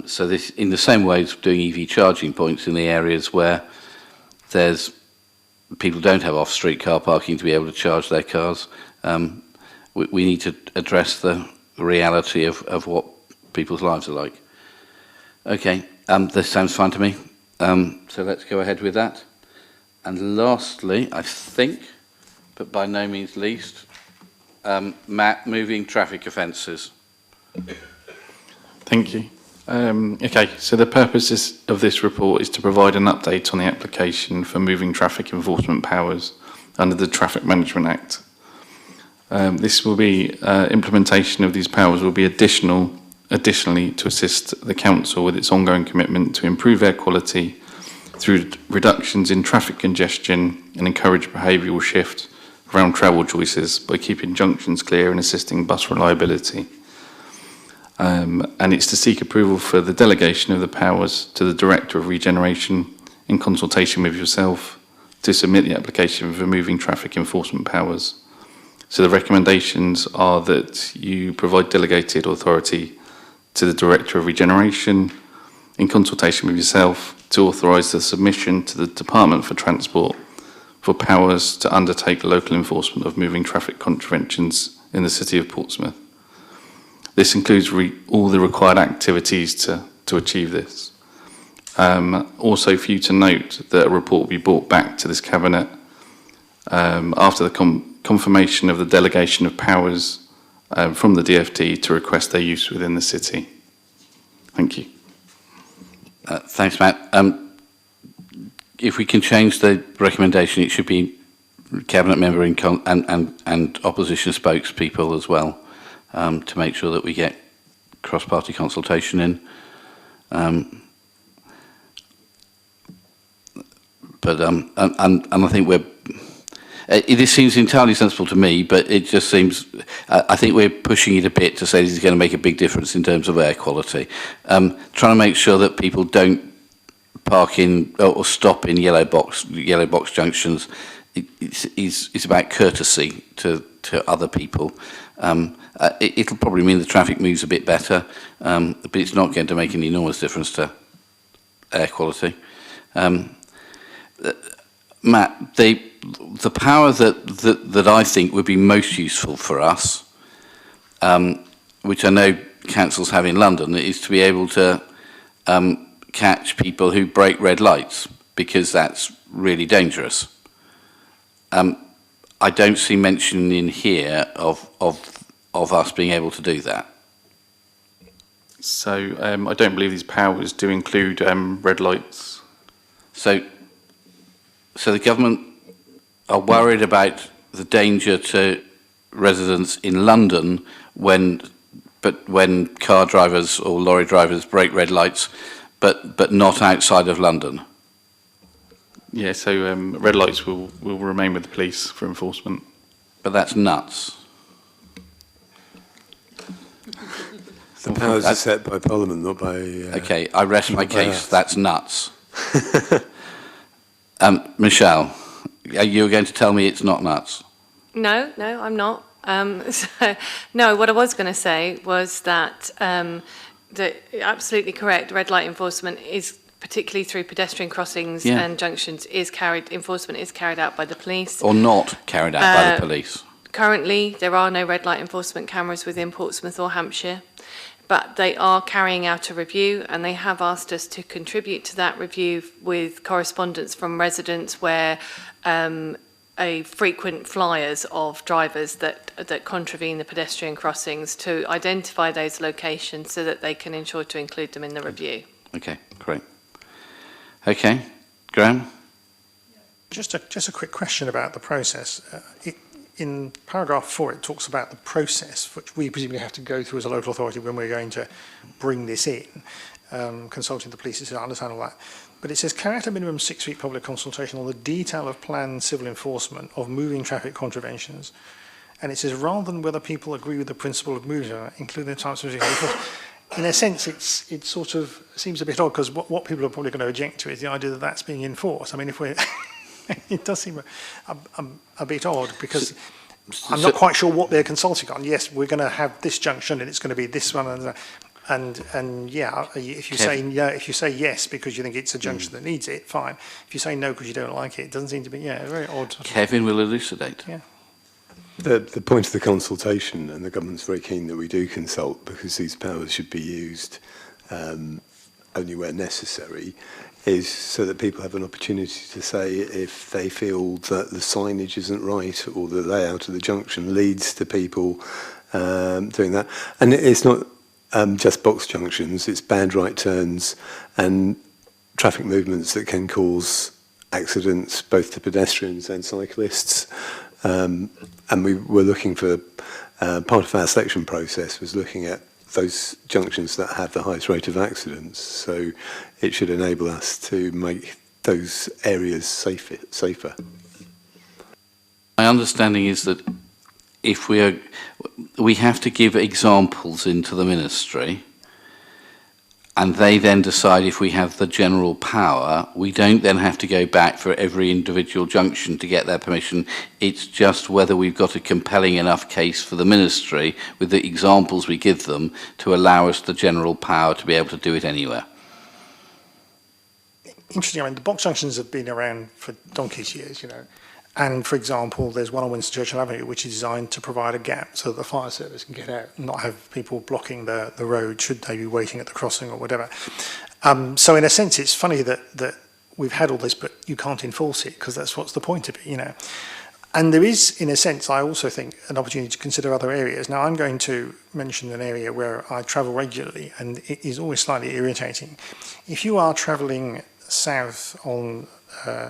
So this, in the same way as doing EV charging points in the areas where there's people don't have off-street car parking to be able to charge their cars, we need to address the reality of what people's lives are like. Okay, this sounds fine to me. So let's go ahead with that. And lastly, I think, but by no means least, Matt, moving traffic offences. Thank you. Okay, so the purpose of this report is to provide an update on the application for moving traffic enforcement powers under the Traffic Management Act. This will be, implementation of these powers will be additionally to assist the Council with its ongoing commitment to improve air quality through reductions in traffic congestion and encourage behavioural shift around travel choices by keeping junctions clear and assisting bus reliability. And it's to seek approval for the delegation of the powers to the Director of Regeneration in consultation with yourself to submit the application for moving traffic enforcement powers. So the recommendations are that you provide delegated authority to the Director of Regeneration in consultation with yourself to authorise the submission to the Department for Transport for powers to undertake local enforcement of moving traffic contraventions in the City of Portsmouth. This includes all the required activities to achieve this. Also for you to note that a report will be brought back to this Cabinet after the confirmation of the delegation of powers from the DFT to request their use within the City. Thank you. Thanks, Matt. If we can change the recommendation, it should be Cabinet member and opposition spokespeople as well, to make sure that we get cross-party consultation in. And I think this seems entirely sensible to me, but it just seems, I think we're pushing it a bit to say this is going to make a big difference in terms of air quality. Trying to make sure that people don't park in or stop in yellow box junctions is about courtesy to other people. It'll probably mean the traffic moves a bit better, but it's not going to make an enormous difference to air quality. Matt, the power that I think would be most useful for us, which I know councils have in London, is to be able to catch people who break red lights, because that's really dangerous. I don't see mention in here of us being able to do that. So I don't believe these powers do include red lights. So the government are worried about the danger to residents in London when car drivers or lorry drivers break red lights, but not outside of London. Yeah, so red lights will remain with the police for enforcement. But that's nuts. The powers are set by Parliament, not by... okay, I rest my case. That's nuts. Michelle, you're going to tell me it's not nuts? No, I'm not. No, what I was going to say was that absolutely correct. Red light enforcement is, particularly through pedestrian crossings and junctions, enforcement is carried out by the police. Or not carried out by the police. Currently, there are no red light enforcement cameras within Portsmouth or Hampshire, but they are carrying out a review, and they have asked us to contribute to that review with correspondence from residents where frequent flyers of drivers that contravene the pedestrian crossings, to identify those locations so that they can ensure to include them in the review. Okay, great. Okay, Graham? Just a quick question about the process. In paragraph 4, it talks about the process which we presumably have to go through as a local authority when we're going to bring this in, consulting the police. I understand all that. But it says, carry out a minimum 6-week public consultation on the detail of planned civil enforcement of moving traffic contraventions. And it says, rather than whether people agree with the principle of moving, including the types of in a sense, it sort of seems a bit odd, because what people are probably going to object to is the idea that that's being enforced. I mean, if we're It does seem a bit odd because I'm not quite sure what they're consulting on. Yes, we're going to have this junction and it's going to be this one, and yeah, if you say yes because you think it's a junction that needs it, fine. If you say no because you don't like it, it doesn't seem to be very odd. Kevin will elucidate. Yeah. The point of the consultation, and the government's very keen that we do consult because these powers should be used only where necessary, is so that people have an opportunity to say if they feel that the signage isn't right or the layout of the junction leads to people doing that. And it's not just box junctions, it's bad right turns and traffic movements that can cause accidents both to pedestrians and cyclists. And we were looking for, part of our selection process was looking at those junctions that have the highest rate of accidents. So it should enable us to make those areas safer. My understanding is that if we have to give examples into the ministry, and they then decide if we have the general power. We don't then have to go back for every individual junction to get their permission. It's just whether we've got a compelling enough case for the ministry with the examples we give them to allow us the general power to be able to do it anywhere. Interesting. I mean, the box junctions have been around for donkey's years, you know. And, for example, there's one on Winston Churchill Avenue which is designed to provide a gap so that the fire service can get out and not have people blocking the road should they be waiting at the crossing or whatever. So, in a sense, it's funny that we've had all this, but you can't enforce it because that's what's the point of it, you know. And there is, in a sense, I also think, an opportunity to consider other areas. Now, I'm going to mention an area where I travel regularly and it is always slightly irritating. If you are travelling south on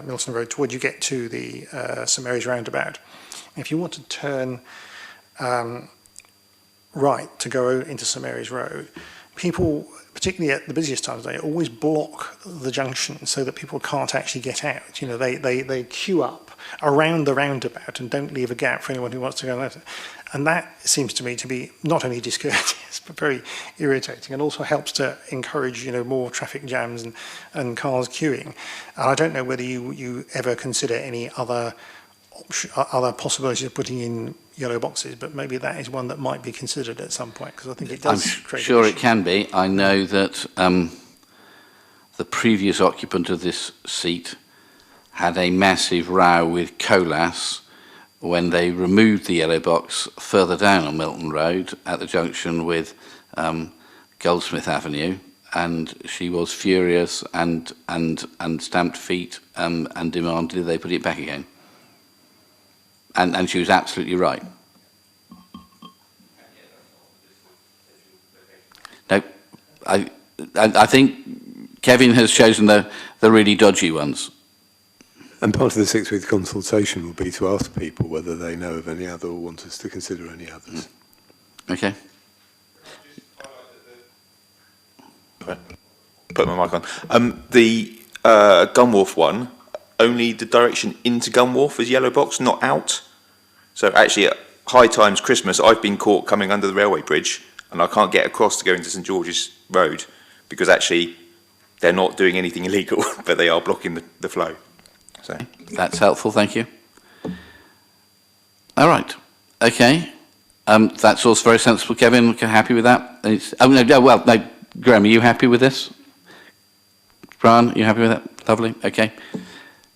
Milton Road toward you get to the St Mary's roundabout. If you want to turn right to go into St Mary's Road, people, particularly at the busiest times of day, always block the junction so that people can't actually get out. You know, they queue up around the roundabout and don't leave a gap for anyone who wants to go left. And that seems to me to be not only discourteous, but very irritating, and also helps to encourage, you know, more traffic jams and cars queuing. And I don't know whether you ever consider any other possibilities of putting in yellow boxes, but maybe that is one that might be considered at some point, because I think it does create... I'm sure it can be. I know that the previous occupant of this seat had a massive row with Colas when they removed the yellow box further down on Milton Road at the junction with Goldsmith Avenue, and she was furious and stamped feet and demanded they put it back again. And she was absolutely right. No, I think Kevin has chosen the really dodgy ones. And part of the 6-week consultation will be to ask people whether they know of any other or want us to consider any others. Okay. Put my mic on. The Gunwharf one, only the direction into Gunwharf is yellow box, not out. So actually at high times Christmas, I've been caught coming under the railway bridge and I can't get across to go into St George's Road because actually they're not doing anything illegal, but they are blocking the flow. So that's helpful, thank you. All right, okay. That's also very sensible, Kevin. Okay, happy with that? No, Graham, are you happy with this? Brian, are you happy with that? Lovely, okay.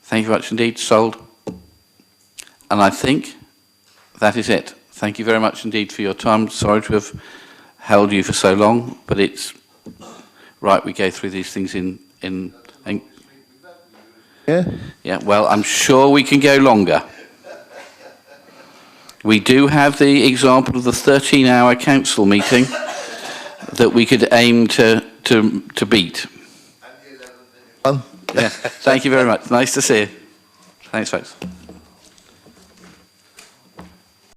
Thank you very much indeed, sold. And I think that is it. Thank you very much indeed for your time. Sorry to have held you for so long, but it's right, we go through these things in yeah, well, I'm sure we can go longer. We do have the example of the 13-hour council meeting that we could aim to beat. Yeah, thank you very much. Nice to see you. Thanks, folks.